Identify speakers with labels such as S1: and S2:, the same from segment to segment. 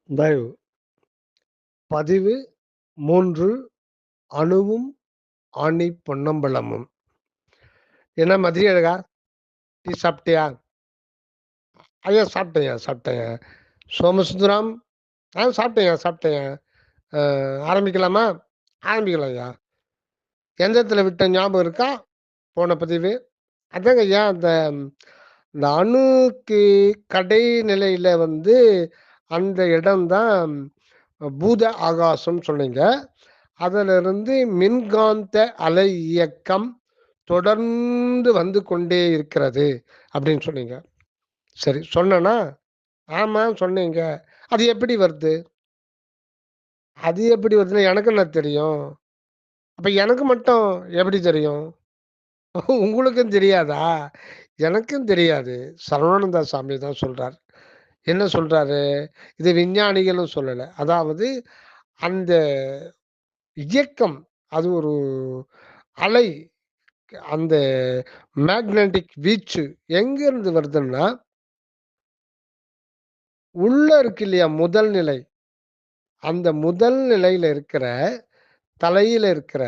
S1: தயவு. பதிவு 3 அணுவும் ஆணி பொன்னம்பலமும். என்ன மதிய அழகா? டீ சாப்பிட்டியா? ஐயா சாப்பிட்டேன்யா, சாப்பிட்டேன்யா. சோமசுந்தரம், சாப்பிட்டேன்யா, சாப்பிட்டேன்யா. ஆரம்பிக்கலாமா? ஆரம்பிக்கலாம்யா. எந்த இடத்துல விட்ட ஞாபகம் இருக்கா? போன பதிவு. அதாங்க ஐயா, இந்த அணுக்கு கடைநிலையில அந்த இடம் தான் பூத ஆகாசம் சொன்னீங்க. அதிலிருந்து மின்காந்த அலை இயக்கம் தொடர்ந்து வந்து கொண்டே இருக்கிறது அப்படின்னு சொன்னீங்க. சரி சொன்னேனா? ஆமா சொன்னீங்க. அது எப்படி வருது? அது எப்படி வருதுன்னு எனக்கு என்ன தெரியும்? அப்ப எனக்கு மட்டும் எப்படி தெரியும்? உங்களுக்கும் தெரியாதா? எனக்கும் தெரியாது. சரவணானந்தா சாமி தான் சொல்றார். என்ன சொல்றாரு? இது விஞ்ஞானிகளும் சொல்லல. அதாவது அந்த இயக்கம் அது ஒரு அலை. அந்த மேக்னெட்டிக் வீச்சு எங்கிருந்து வருதுன்னா, உள்ள இருக்கு இல்லையா முதல் நிலை. அந்த முதல் நிலையில இருக்கிற, தலையில இருக்கிற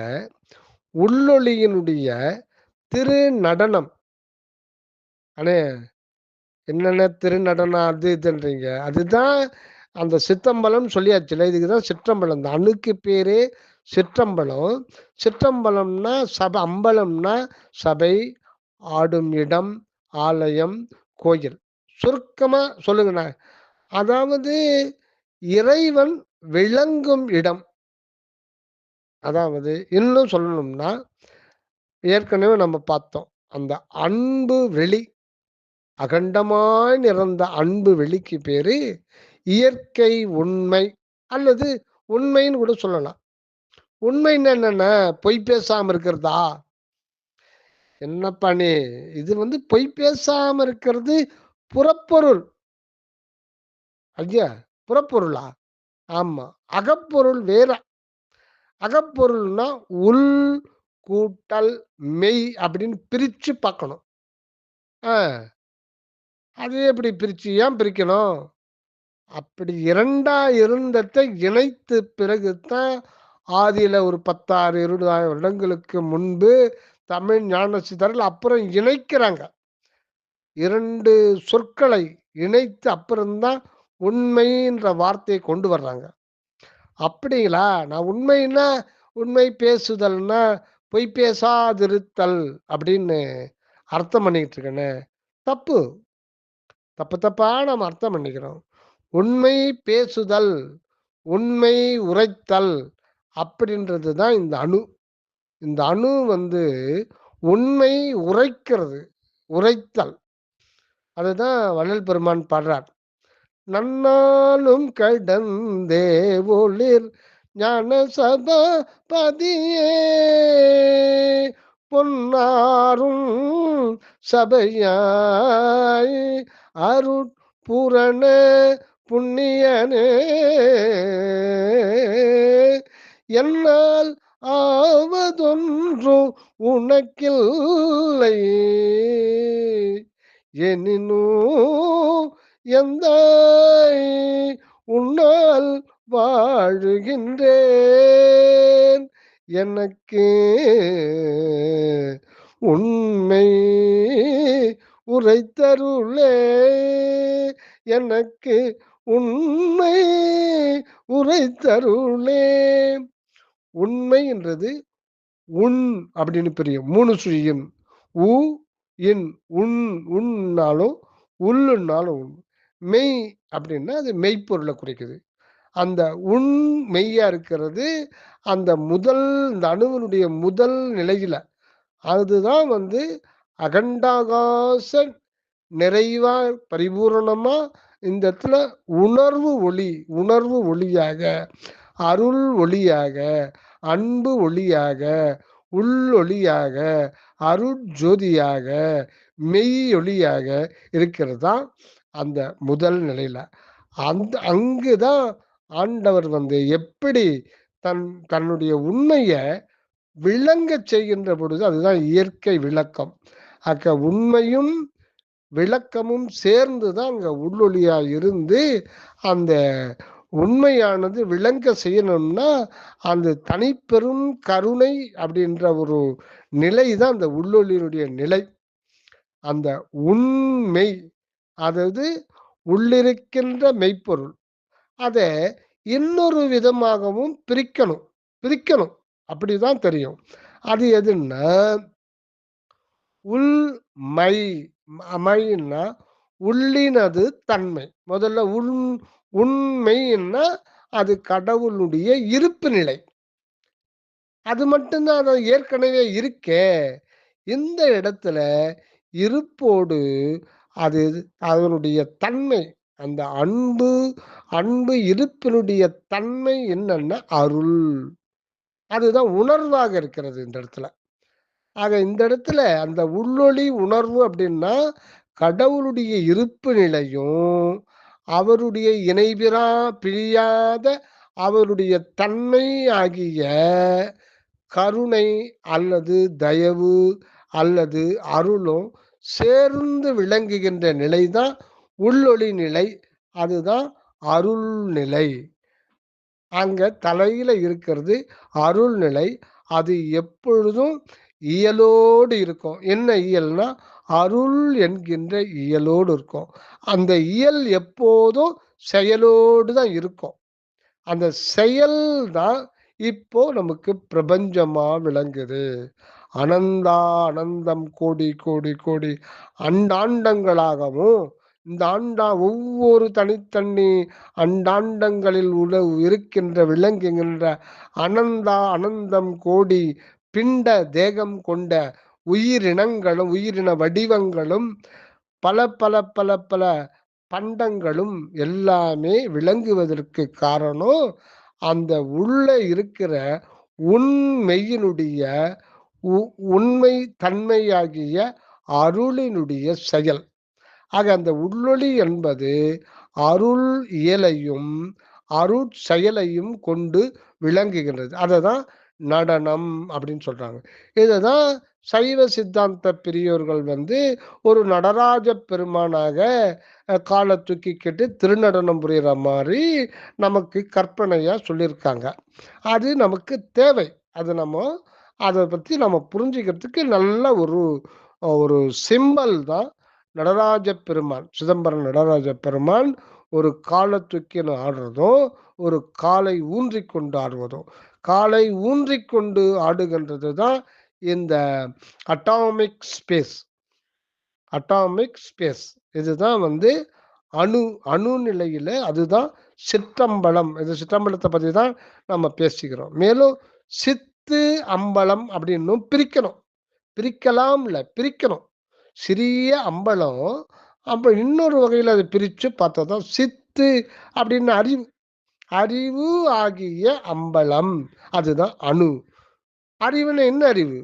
S1: உள்ளொளியினுடைய திரு நடனம். அண்ணே என்னென்ன திருநடனம் அது இதுன்றீங்க. அதுதான் அந்த சிற்றம்பலம் சொல்லியாச்சுல்ல. இதுக்கு தான் சிற்றம்பலம். இந்த அணுக்கு பேரே சிற்றம்பலம். சிற்றம்பலம்னா சபை, அம்பலம்னா சபை, ஆடும் இடம், ஆலயம், கோயில். சுருக்கமா சொல்லுங்கண்ணா. அதாவது இறைவன் விளங்கும் இடம். அதாவது இன்னும் சொல்லணும்னா, ஏற்கனவே நம்ம பார்த்தோம். அந்த அன்பு வெளி, அகண்டமாய் நிறைந்த அன்பு வெளிக்கு பேரு இயற்கை உண்மை அல்லது உண்மைன்னு கூட சொல்லலாம். உண்மைன்னா என்னன்னா, பொய் பேசாம இருக்கிறதா? என்னப்பா நீ? இது பொய் பேசாம இருக்கிறது புறப்பொருள். ஐயா! புறப்பொருளா? ஆமா. அகப்பொருள் வேற. அகப்பொருள்னா உள் கூட்டல் மெய் அப்படின்னு பிரிச்சு பார்க்கணும். ஆ. அது எப்படி பிரிச்சு ஏன் பிரிக்கணும்? அப்படி 2ஆ இருந்ததை இணைத்து பிறகு தான் ஆதியில ஒரு 10,000 20,000 வருடங்களுக்கு முன்பு தமிழ் ஞான சித்தர்கள் அப்புறம் இணைக்கிறாங்க. 2 சொற்களை இணைத்து அப்புறம் தான் உண்மைன்ற வார்த்தையை கொண்டு வர்றாங்க. அப்படிங்களா? நான் உண்மைன்னா, உண்மை பேசுதல்னா, பொய் பேசாதிருத்தல் அப்படின்னு அர்த்தம் பண்ணிக்கிட்டு இருக்கேனே. தப்பு. தப்பு தப்பா நம்ம அர்த்தம் பண்ணிக்கிறோம். உண்மை பேசுதல், உண்மை உரைத்தல் அப்படின்றது தான் இந்த அணு. இந்த அணு உண்மை உரைக்கிறது. உரைத்தல். அதுதான் வள்ளல் பெருமான் பாடுறார். நன்னாளும் கடந்தே ஒளிர் ஞான சபபதியே பொன்னாரும் சபையாய் அருட்பூரண புண்ணியனே என்னால் ஆவதொன்றும் உனக்கில்லை எனினும் எந்தாய் உன்னால் வாழுகின்றேன் எனக்கு உண்மை உரைத்தருளே எனக்கு உண்மை உரைத்தருளே. உண்மை என்றது உன் அப்படின்னு பிரியும். 3 சுழியம். உ, இன். உன் உன்னாலும் உள்ளுன்னாலும் உண். மெய் அப்படின்னா அது மெய்ப்பொருளை குறிக்குது. அந்த உன் மெய்யா இருக்கிறது அந்த இந்த அணுவினுடைய முதல் நிலையில. அதுதான் அகண்டாகாச நிறைவா பரிபூரணமா இந்த இடத்துல உணர்வு ஒளி, உணர்வு ஒளியாக, அருள் ஒளியாக, அன்பு ஒளியாக, உள்ளொளியாக, அருட்ஜோதியாக, மெய் ஒளியாக இருக்கிறது தான் அந்த முதல் நிலையில. அங்குதான் ஆண்டவர் எப்படி தன்னுடைய உண்மைய விளங்கச் செய்கின்ற பொழுது அதுதான் இயற்கை விளக்கம். உண்மையும் விளக்கமும் சேர்ந்துதான் அங்க உள்ளொளியா இருந்து அந்த உண்மையானது விளங்க செய்யணும்னா அந்த தனிப்பெரும் கருணை அப்படின்ற ஒரு நிலை தான் அந்த உள்ளொளியினுடைய நிலை. அந்த உண்மை, அதாவது உள்ளிருக்கின்ற மெய்ப்பொருள், அத இன்னொரு விதமாகவும் பிரிக்கணும். பிரிக்கணும். அப்படிதான் தெரியும். அது எதுன்னா, உள்மை. மைன்னா உள்ளினது தன்மை. முதல்ல உண்மைன்னா அது கடவுளுடைய இருப்பு நிலை. அது மட்டும்தான் அது ஏற்கனவே இருக்கே. இந்த இடத்துல இருப்போடு அது அதனுடைய தன்மை, அந்த அன்பு அன்பு இருப்பினுடைய தன்மை என்னன்னா அருள். அதுதான் உணர்வாக இருக்கிறது இந்த இடத்துல. ஆக இந்த இடத்துல அந்த உள்ளொளி உணர்வு அப்படின்னா கடவுளுடைய இருப்பு நிலையும் அவருடைய இணைபிறா பிரியாத அவருடைய தன்மை ஆகிய கருணை அல்லது தயவு அல்லது அருளும் சேர்ந்து விளங்குகின்ற நிலைதான் உள்ளொளி நிலை. அதுதான் அருள் நிலை. அங்க தலையில இருக்கிறது அருள் நிலை. அது எப்பொழுதும் இயலோடு இருக்கும். என்ன இயல்னா அருள் என்கின்ற இயலோடு இருக்கும். அந்த இயல் எப்போதும் செயலோடு தான் இருக்கும். அந்த செயல் தான் இப்போ நமக்கு பிரபஞ்சமா விளங்குது. அனந்தா அனந்தம் கோடி கோடி கோடி அண்டாண்டங்களாகவும் இந்த ஒவ்வொரு தனித்தனி அண்டாண்டங்களில் உள்ள இருக்கின்ற விளங்குகின்ற அனந்தா அனந்தம் கோடி பிண்ட தேகம் கொண்ட உயிரினங்களும் உயிரின வடிவங்களும் பல பல பல பல பண்டங்களும் எல்லாமே விளங்குவதற்கு காரணம் அந்த உள்ள இருக்கிற உண்மையினுடைய உண்மை தன்மையாகிய அருளினுடைய செயல். ஆக அந்த உள்ளொளி என்பது அருள் இயலையும் அருட் செயலையும் கொண்டு விளங்குகின்றது. அததான் நடனம் அப்படின்னு சொல்றாங்க. இதுதான் சைவ சித்தாந்த பெரியோர்கள் ஒரு நடராஜ பெருமானாக காலை தூக்கிக்கிட்டு திருநடனம் புரிகிற மாதிரி நமக்கு கற்பனையா சொல்லியிருக்காங்க. அது நமக்கு தேவை. அது நம்ம அதை பத்தி நம்ம புரிஞ்சுக்கிறதுக்கு நல்ல ஒரு ஒரு சிம்பல் தான் நடராஜ பெருமான். சிதம்பரம் நடராஜ பெருமான் ஒரு காலை தூக்கி ஆடுறதும் ஒரு காலை ஊன்றி கொண்டு ஆடுவதும், காலை ஊன்றி கொண்டு ஆடுகின்றது தான் இந்த அட்டாமிக் ஸ்பேஸ். அட்டாமிக் ஸ்பேஸ் இதுதான் அணு அணு நிலையில அதுதான் சிற்றம்பலம். இது சிற்றம்பலத்தை பத்தி தான் நம்ம பேசிக்கிறோம். மேலும் சித்து அம்பலம் அப்படின்னும் பிரிக்கணும். பிரிக்கலாம் இல்ல பிரிக்கணும். சிறிய அம்பலம் அப்ப இன்னொரு வகையில் அதை பிரித்து பார்த்ததான் சித்து அப்படின்னு அறிவு. அறிவு ஆகிய அம்பலம் அதுதான் அணு. அறிவுன்னு என்ன அறிவு?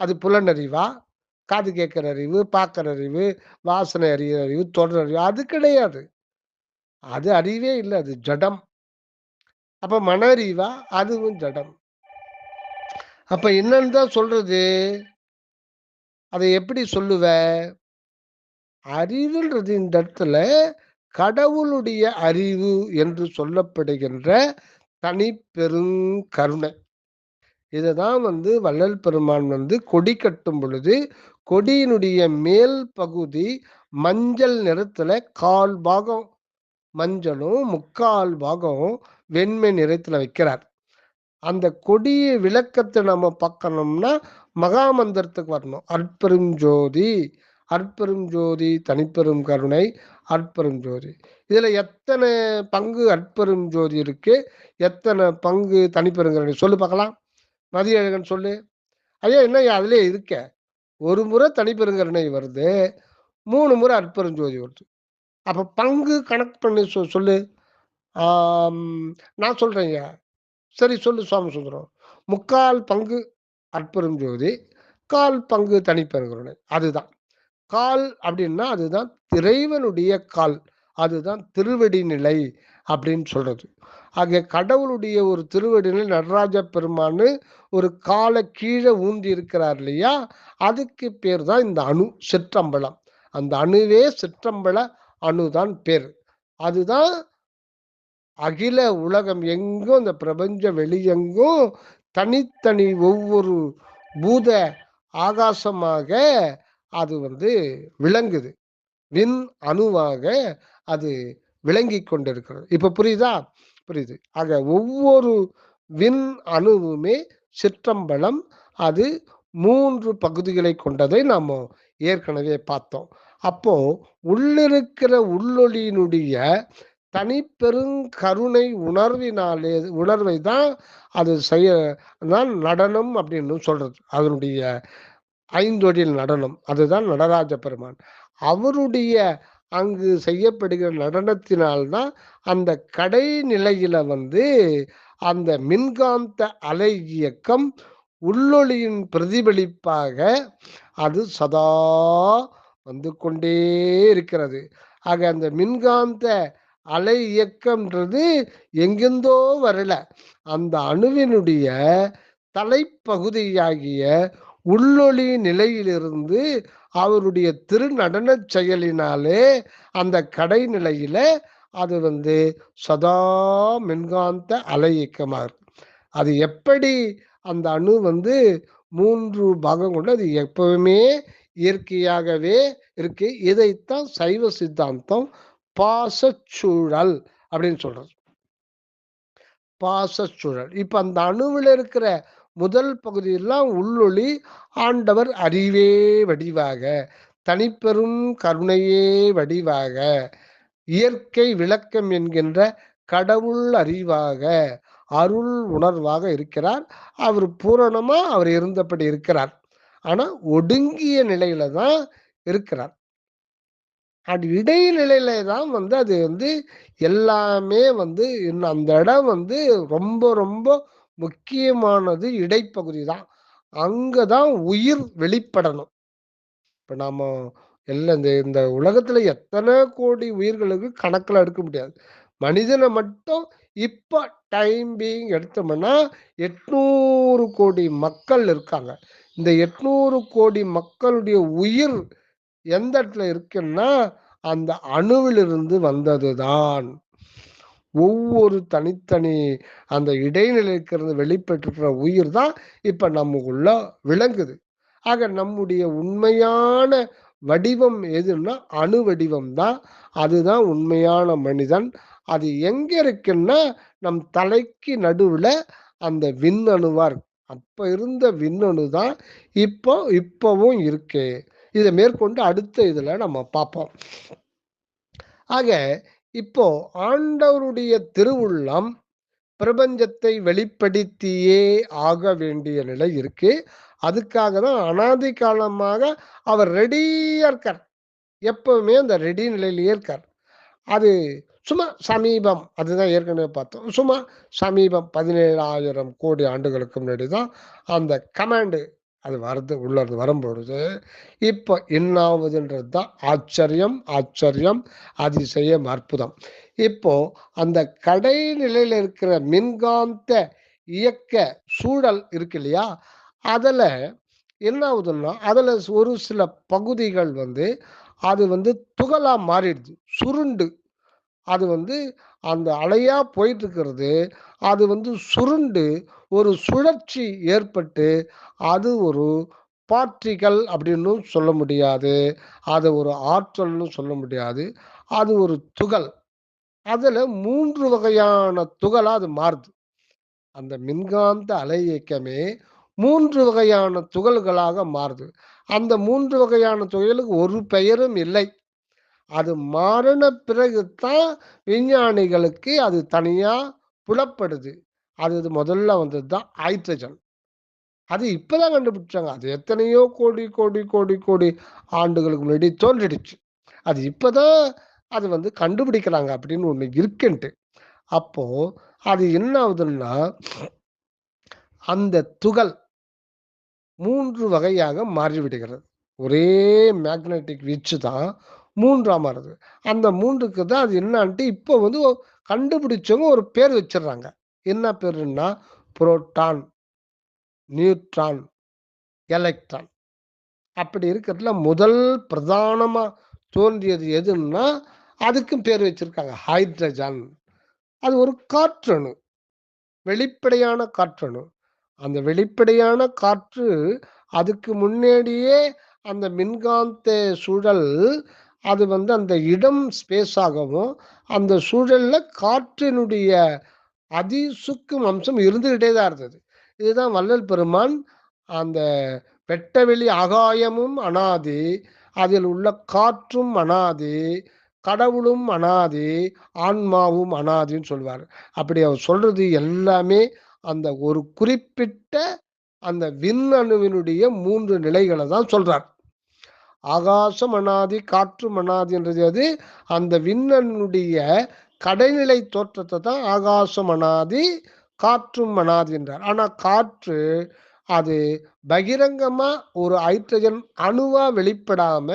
S1: அது புலனறிவா, காது கேட்கிற அறிவு, பார்க்கிற அறிவு, வாசனை அறிகிற அறிவு, தொடர் அறிவு, அது கிடையாது. அது அறிவே இல்லை, அது ஜடம். அப்ப மன அறிவா? அதுவும் ஜடம். அப்ப என்னன்னு தான் சொல்றது? அதை எப்படி சொல்லுவ? அறிவுன்றது இந்த இடத்துல கடவுளுடைய அறிவு என்று சொல்லப்படுகின்ற தனி பெருங்கருணை. இதுதான் வள்ளல் பெருமான் கொடி கட்டும் பொழுது கொடியினுடைய மேல் பகுதி மஞ்சள் நிறத்துல 1/4 பாகம் மஞ்சளும் 3/4 பாகம் வெண்மை நிறத்துல வைக்கிறார். அந்த கொடிய விளக்கத்தை நம்ம பார்க்கணும்னா மகாமந்திரத்துக்கு வரணும். அற்பெரும் ஜோதி அற்பெரும் ஜோதி தனிப்பெரும் கருணை அற்பெரும் ஜோதி. இதுல எத்தனை பங்கு அற்பெரும் ஜோதி இருக்கு, எத்தனை பங்கு தனிப்பெருங்கருணை சொல்லு பார்க்கலாம். மதியழகன் சொல்லு. ஐயா என்ன அதுலயே இருக்க? ஒரு முறை தனிப்பெருங்கருணை வருது, 3 முறை அற்பெரும் ஜோதி வருது. அப்ப பங்கு கணக்கு பண்ணி சொல்லு. நான் சொல்றேங்க. சரி சொல்லு சுவாமி சுந்தரம். 3/4 பங்கு அற்பெரும் ஜோதி, 1/4 பங்கு தனிப்பெருங்கருணை. அதுதான் 1/4 அப்படின்னா அதுதான் இறைவனுடைய கால். அதுதான் திருவடி நிலை அப்படின்னு சொல்றது. ஆகிய கடவுளுடைய ஒரு திருவடி நிலை நடராஜ பெருமானு ஒரு காலை கீழே ஊன்றி இருக்கிறார் இல்லையா? அதுக்கு பேர் தான் இந்த அணு சிற்றம்பலம். அந்த அணுவே சிற்றம்பல அணுதான் பேர். அதுதான் அகில உலகம் எங்கும், இந்த பிரபஞ்ச வெளியெங்கும் தனித்தனி ஒவ்வொரு பூத ஆகாசமாக அது விளங்குது. விண் அணுவாக அது விளங்கி கொண்டிருக்கிறது. இப்ப புரியுதா? புரியுது. ஆக ஒவ்வொரு விண் அணுவுமே சிற்றம்பலம். அது 3 பகுதிகளை கொண்டதை நாம ஏற்கனவே பார்த்தோம். அப்போ உள்ளிருக்கிற உள்ளொளியினுடைய தனிப்பெரும் கருணை உணர்வை தான் அது செய்ய தான் நடனம் அப்படின்னு சொல்றது. அதனுடைய ஐந்தொழில் நடனம். அதுதான் நடராஜ பெருமான். அவருடைய அங்கு செய்யப்படுகிற நடனத்தினால்தான் அந்த கடைநிலையில அந்த மின்காந்த அலை இயக்கம் உள்ளொளியின் பிரதிபலிப்பாக அது சதா வந்து கொண்டே இருக்கிறது. ஆக அந்த மின்காந்த அலை இயக்கம்ன்றது எங்கிருந்தோ வரல. அந்த அணுவினுடைய தலைப்பகுதியாகிய உள்ளொளி நிலையிலிருந்து அவருடைய திருநடனச் செயலினாலே அந்த கடைநிலையில அது சதா மின்காந்த அலை இயக்கமா இருக்கு. அது எப்படி அந்த அணு 3 பாகம் கொண்டு அது எப்பவுமே இயற்கையாகவே இருக்கு. இதைத்தான் சைவ சித்தாந்தம் பாசச்சூழல் அப்படின்னு சொல்றது. பாசச்சூழல். இப்ப அந்த அணுவில் இருக்கிற முதல் பகுதியெல்லாம் உள்ளொளி, ஆண்டவர் அறிவே வடிவாக, தனிப்பெரும் கருணையே வடிவாக, இயற்கை விளக்கம் என்கின்ற கடவுள் அறிவாக, அருள் உணர்வாக இருக்கிறார். அவர் பூரணமா அவர் இருந்தபடி இருக்கிறார். ஆனா ஒடுங்கிய நிலையில தான் இருக்கிறார். அது இடைநிலையில தான் அது எல்லாமே இன்னும் அந்த இடம் ரொம்ப ரொம்ப முக்கியமானது. இடைப்பகுதி தான். அங்கதான் உயிர் வெளிப்படணும். இப்ப நாம எல்லாம் இந்த இந்த உலகத்துல எத்தனை கோடி உயிர்களுக்கு கணக்குல எடுக்க முடியாது. மனிதனை மட்டும் இப்ப டைம் பீயிங் எடுத்தோம்னா 800 கோடி மக்கள் இருக்காங்க. இந்த 800 கோடி மக்களுடைய உயிர் எந்த இடத்துல இருக்குன்னா அந்த அணுவிலிருந்து வந்ததுதான். ஒவ்வொரு தனித்தனி அந்த இடைநிலை இருக்கிறது வெளிப்பட்டிருக்கிற உயிர் தான் இப்ப நமக்குள்ள விளங்குது. ஆக நம்முடைய உண்மையான வடிவம் எதுன்னா அணு வடிவம் தான். அதுதான் உண்மையான மனிதன். அது எங்க இருக்குன்னா நம் தலைக்கு நடுவுல அந்த விண்ணணுவா இருக்கு. அப்ப இருந்த விண்ணணு தான் இப்பவும் இருக்கு. இதை மேற்கொண்டு அடுத்த இதுல நம்ம பார்ப்போம். ஆக இப்போ ஆண்டவருடைய திருவுள்ளம் பிரபஞ்சத்தை வெளிப்படுத்தியே ஆக வேண்டிய நிலை இருக்கு. அதுக்காக தான் அனாதி காலமாக அவர் ரெடியா இருக்கார். எப்பவுமே அந்த ரெடி நிலையிலேயே இருக்கார். அது சும்மா சமீபம், அதுதான் ஏற்கனவே பார்த்தோம். சும்மா சமீபம் 17,000 கோடி ஆண்டுகளுக்கு முன்னாடி தான் அந்த கமாண்டு அது உள்ளது வரும்பொழுது இப்போ என்னாவதுன்றது தான் ஆச்சரியம், ஆச்சரியம், அதிசயம், அற்புதம். இப்போ அந்த கடைநிலையில இருக்கிற மின்காந்த இயக்க சூழல் இருக்கு இல்லையா? அதுல என்ன ஆகுதுன்னா அதுல ஒரு சில பகுதிகள் அது துகளா மாறிடுது. சுருண்டு அது அந்த அலையா போயிட்டு இருக்கிறது. அது சுருண்டு ஒரு சுழற்சி ஏற்பட்டு அது ஒரு பார்ட்டிகல் அப்படின்னும் சொல்ல முடியாது. அது ஒரு ஆற்றல்னு சொல்ல முடியாது. அது ஒரு துகள். அதுல 3 வகையான துகளா அது மாறுது. அந்த மின்காந்த அலை இயக்கமே 3 வகையான துகள்களாக மாறுது. அந்த 3 வகையான துகளுக்கு ஒரு பெயரும் இல்லை. அது மாறின பிறகு தான் விஞ்ஞானிகளுக்கு அது தனியா புலப்படுது. அது முதல்ல வந்தது தான் ஹைட்ரஜன். அது இப்பதான் கண்டுபிடிச்சாங்க. அது எத்தனையோ கோடி கோடி கோடி கோடி ஆண்டுகளுக்கு முன்னாடி தோன்றிடுச்சு. அது இப்பதான் அது கண்டுபிடிக்கிறாங்க அப்படின்னு ஒண்ணு இருக்குன்ட்டு. அப்போ அது என்ன ஆகுதுன்னா அந்த துகள் 3 வகையாக மாறிவிடுகிறது. ஒரே மேக்னெட்டிக் வீச்சு தான் 3ஆ மாறுது. அந்த 3க்கு தான் அது என்னான்ட்டு இப்போ கண்டுபிடிச்சவங்க ஒரு பேர் வச்சிடுறாங்க. என்ன பேருன்னா புரோட்டான், நியூட்ரான், எலக்ட்ரான். அப்படி இருக்கிறதுல முதல் பிரதானமா தோன்றியது எதுன்னா அதுக்கும் பேர் வச்சிருக்காங்க ஹைட்ரஜன். அது ஒரு காற்றணு. வெளிப்படையான காற்றணு. அந்த வெளிப்படையான காற்று அதுக்கு முன்னாடியே அந்த மின்காந்த சூழல் அது வந்து அந்த இடம் ஸ்பேஸ் ஆகவும், அந்த சூழல்ல காற்றினுடைய அதிசுக்கும் அம்சம் இருந்துகிட்டே தான் இருந்தது. இதுதான் வள்ளல் பெருமான் அந்த "வெட்டவெளி ஆகாயமும் அனாதி, அதில் உள்ள காற்றும் அனாதி, கடவுளும் அனாதி, ஆன்மாவும் அனாதின்னு" சொல்வாரு. அப்படி அவர் சொல்றது எல்லாமே அந்த ஒரு குறிப்பிட்ட அந்த விண்ணணுவினுடைய 3 நிலைகள தான் சொல்றார். ஆகாசம் அனாதி, காற்றும் அனாதின்றது எது? அந்த விண்ணனுடைய கடைநிலை தோற்றத்த தான் ஆகாசம் அனாதி, காற்றும் அனாதி என்றார். ஆனா காற்று அது பகிரங்கமா ஒரு ஹைட்ரஜன் அணுவா வெளிப்படாம,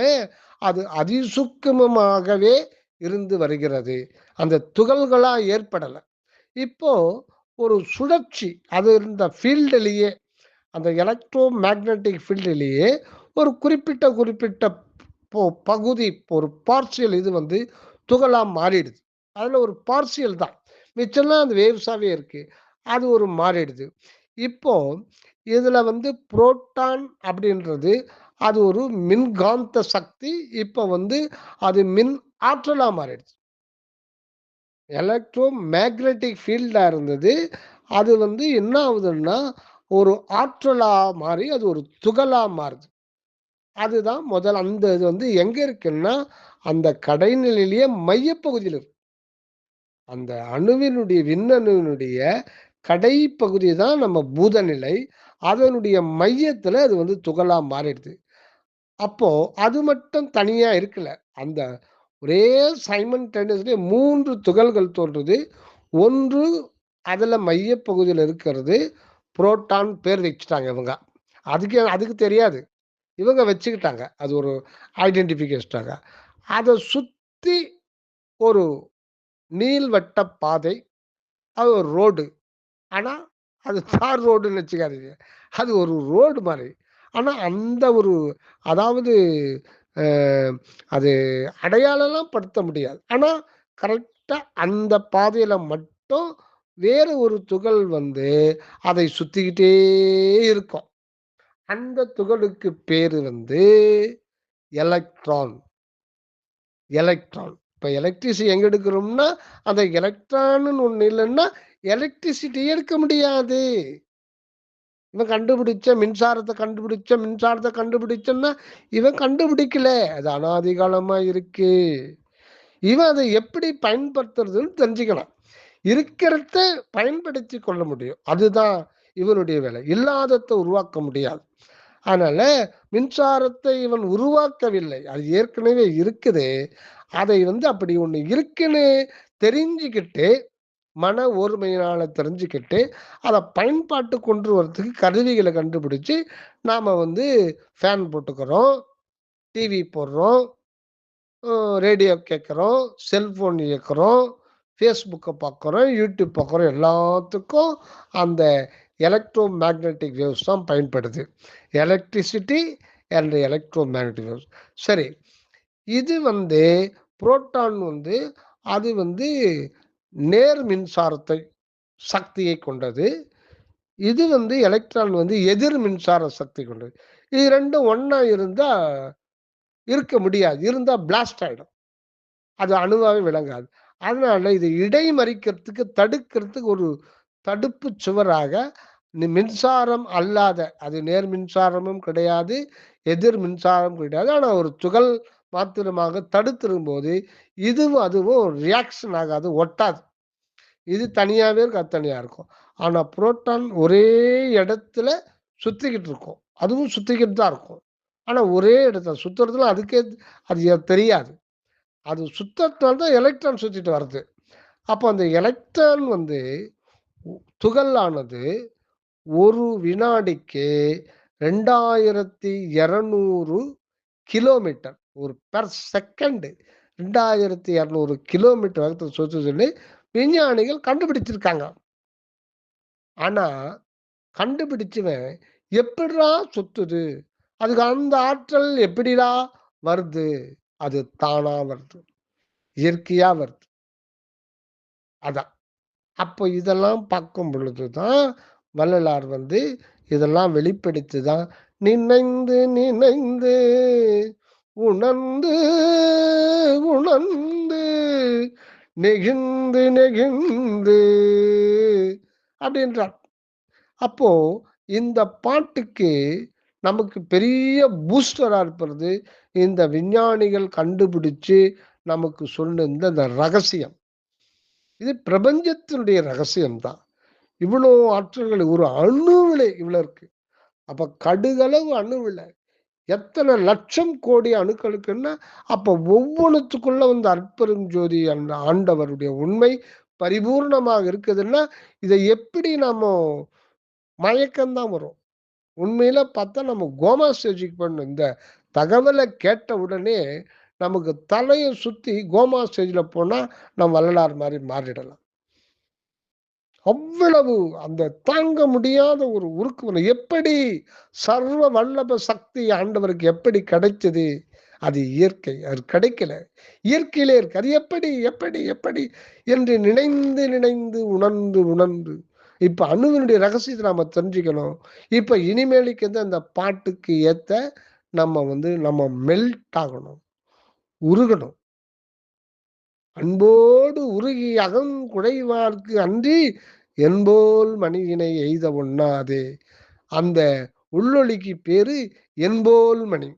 S1: அது அதிசூக்குமமாகவே இருந்து வருகிறது. அந்த துகள்களா ஏற்படல. இப்போ ஒரு சுழற்சி அது இந்த ஃபீல்டுலயே அந்த எலக்ட்ரோ மேக்னெட்டிக் ஃபீல்டுலயே ஒரு குறிப்பிட்ட பகுதி ஒரு பார்சியல் இது வந்து துகளா மாறிடுது. அதுல ஒரு பார்சியல் தான். மிச்சம்லாம் அந்த வேவ்ஸாவே இருக்கு. அது ஒரு மாறிடுது. இப்போ இதுல வந்து புரோட்டான் அப்படின்றது அது ஒரு மின்காந்த சக்தி. இப்ப வந்து அது மின் ஆற்றலா மாறிடுச்சு. எலக்ட்ரோ மேக்னெட்டிக் ஃபீல்டா இருந்தது. அது வந்து என்ன ஆகுதுன்னா, ஒரு ஆற்றலா மாறி அது ஒரு துகளா மாறுது. அதுதான் அந்த இது வந்து எங்க இருக்குன்னா, அந்த கடைநிலையிலேயே மையப்பகுதியில இருக்கு. அந்த அணுவினுடைய விண்ணணுவினுடைய கடைப்பகுதி தான் நம்ம பூதநிலை. அதனுடைய மையத்துல அது வந்து துகளா மாறிடுது. அப்போ அது மட்டும் தனியா இருக்கல. அந்த ஒரே சைமல்டேனியஸ்லி 3 துகள்கள் தோன்றுது. ஒன்று அதுல மையப்பகுதியில இருக்கிறது புரோட்டான் பேர் வச்சுட்டாங்க இவங்க. அதுக்கு தெரியாது. இவங்க வச்சுக்கிட்டாங்க. அது ஒரு ஐடென்டிஃபிகேஷன்க்காக. அத சுத்தி ஒரு நீள்வட்ட பாதை. அது ஒரு ரோடு. ஆனா, அது தார் ரோடுன்னு வச்சுக்காதீங்க. அது ஒரு ரோடு மாரி. ஆனா, அந்த ஒரு அதாவது அ அது அடையாளம்லாம் படுத்த முடியாது. ஆனா, கரெக்ட்டா அந்த பாதையில மட்டும் வேறு ஒரு துகள் வந்து அதை சுத்திக்கிட்டே இருக்கும். அந்த துகளுக்கு பேரு வந்து எலக்ட்ரான். எலக்ட்ரான். இப்ப எலக்ட்ரிசிட்டி எங்க எடுக்கிறோம்னா, அந்த எலக்ட்ரான்னு ஒண்ணு இல்லன்னா, எலக்ட்ரிசிட்டி எடுக்க முடியாது. இவன் மின்சாரத்த கண்டுபிடிச்சன்னா, இவன் கண்டுபிடிக்கல. அது அனாதி காலமா இருக்கு. இவன் அத எப்படி பயன்படுத்துறதுன்னு தெரிஞ்சுக்கணும். இருக்கிறத பயன்படுத்திக் கொள்ள முடியும். அதுதான் இவனுடைய வேலை. இல்லாதத உருவாக்க முடியாது. அதனால மின்சாரத்தை இவன் உருவாக்கவில்லை. அது ஏற்கனவே இருக்குது. அதை வந்து அப்படி ஒண்ணு இருக்குன்னு தெரிஞ்சுக்கிட்டு, மன ஓர்மையினால தெரிஞ்சுக்கிட்டு, அத பயன்பாட்டு கொண்டு வரதுக்கு கருவிகள கண்டுபிடிச்சு, நாம வந்து ஃபேன் போட்டுக்கிறோம், டிவி போடுறோம், ரேடியோ கேட்கிறோம், செல்போன் இயக்குறோம், Facebookஅ பார்க்குறோம், YouTube பார்க்குறோம். எல்லாத்துக்கும் அந்த எலக்ட்ரோ மேக்னெட்டிக் வேவ்ஸ் தான் பயன்படுது. Electricity and electro magnetic waves. சரி. இது வந்து புரோட்டான் வந்து அது வந்து நேர் மின்சாரத்தை சக்தியை கொண்டது. இது வந்து எலக்ட்ரான் வந்து எதிர் மின்சார சக்தி கொண்டது. இது 2ம் ஒண்ணா இருந்தா இருக்க முடியாது. இருந்தா பிளாஸ்ட் ஆயிடும். அது அணுவாவே விளங்காது. அதனால இத இடைமறிக்கிறதுக்கு, தடுக்கிறதுக்கு ஒரு தடுப்பு சுவராக மின்சாரம் அல்லாத, அது நேர் மின்சாரமும் கிடையாது, எதிர் மின்சாரம் கிடையாது. ஆனா ஒரு துகள் மாத்திரமாக தடுத்திருக்கும்போது, இதுவும் அதுவும் ரியாக்ஷன் ஆகாது, ஒட்டாது. இது தனியாவே இருக்கும், அது தனியா இருக்கும். ஆனா புரோட்டான் ஒரே இடத்துல சுத்திக்கிட்டு இருக்கும். அதுவும் சுத்திக்கிட்டு தான் இருக்கும். ஆனா ஒரே இடத்துல சுத்துறதுல அதுக்கே அது தெரியாது. அது சுத்தறதுனால தான் எலக்ட்ரான் சுத்திட்டு வருது. அப்போ அந்த எலக்ட்ரான் வந்து துகளானது 1 வினாடிக்கு 2200 கிலோமீட்டர். ஒரு பெர் செகண்ட் 2200 கிலோமீட்டர் வேகத்துல சுத்துதுன்னு சொல்லி விஞ்ஞானிகள் கண்டுபிடிச்சிருக்காங்க. ஆனா, கண்டுபிடிச்சவன் எப்பிட்றா சுத்துது? அதுக்கு அந்த ஆற்றல் எப்பிடிடா வருது? அது தானா வருது. இயற்கையா வருது. அதான். அப்போ இதெல்லாம் பார்க்கும் பொழுது தான் வள்ளலார் இதெல்லாம் வெளிப்படுத்தி தான் நினைந்து நினைந்து உணர்ந்து உணர்ந்து நெகிழ்ந்து நெகிழ்ந்து அப்படின்றார். அப்போ இந்த பாட்டுக்கு நமக்கு பெரிய பூஸ்டரா இருப்பது இந்த விஞ்ஞானிகள் கண்டுபிடிச்சு நமக்கு சொன்ன இந்த ரகசியம். இது பிரபஞ்சத்தினுடைய ரகசியம் தான். இவ்வளோ ஆற்றல்கள் ஒரு அணுவில இவ்வளவு இருக்கு. அப்ப கடுகளவு அணுவில எத்தனை லட்சம் கோடி அணுக்களுக்குன்னா, அப்ப ஒவ்வொன்னுத்துக்குள்ள அற்பெரும் ஜோதி அந்த ஆண்டவருடைய உண்மை பரிபூர்ணமாக இருக்குதுன்னா, இதை எப்படி நாம மயக்கம்தான் வரும். உண்மையில பார்த்தா நம்ம கோமா ஸ்டேஜுக்கு போயிடணும். இந்த தகவலை கேட்ட உடனே நமக்கு தலைய சுத்தி கோமா ஸ்டேஜ்ல போனா, நம்ம வள்ளலார் மாரி மாறிடலாம். அவ்வளவு அந்த தாங்க முடியாத ஒரு உருக்கு வரும். எப்படி சர்வ வல்லப சக்தி ஆண்டவருக்கு எப்படி கிடைச்சது? அது இயற்கை. அது கிடைக்கல. இயற்கையிலே இருக்கு. அது எப்படி எப்படி எப்படி என்று நினைந்து நினைந்து உணர்ந்து உணர்ந்து இப்ப அணுவினுடைய ரகசியத்தை நாம தெரிஞ்சுக்கணும். இப்ப இனிமேலுக்கு அந்த பாட்டுக்கு ஏத்த நம்ம மெல்ட் ஆகணும். உருகணும். அன்போடு உருகி அகங்குழைவார்க்கு அன்றி என்போல் மணியினை எய்த ஒண்ணாதே. அந்த உள்ளொளிக்கு பேரு என்போல் மணி.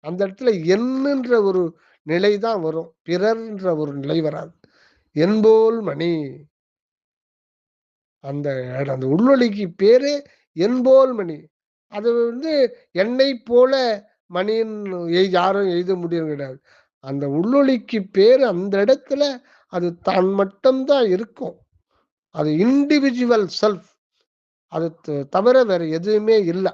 S1: அந்த இடத்துல என்னன்ற ஒரு நிலை தான் வரும். பிறர்ன்ற ஒரு நிலை வராது. என்போல் மணி. அந்த அந்த உள்ளொளிக்கு பேரு என்போல் மணி. அது என்னை போல மணின்னு யாரும் எழுத முடியும் கிடையாது. அந்த உள்ளொளிக்கு பேரு அந்த இடத்துல அது தான் மட்டும் தான் இருக்கும். அது இண்டிவிஜுவல் செல்ஃப். அது தவிர வேற எதுவுமே இல்ல.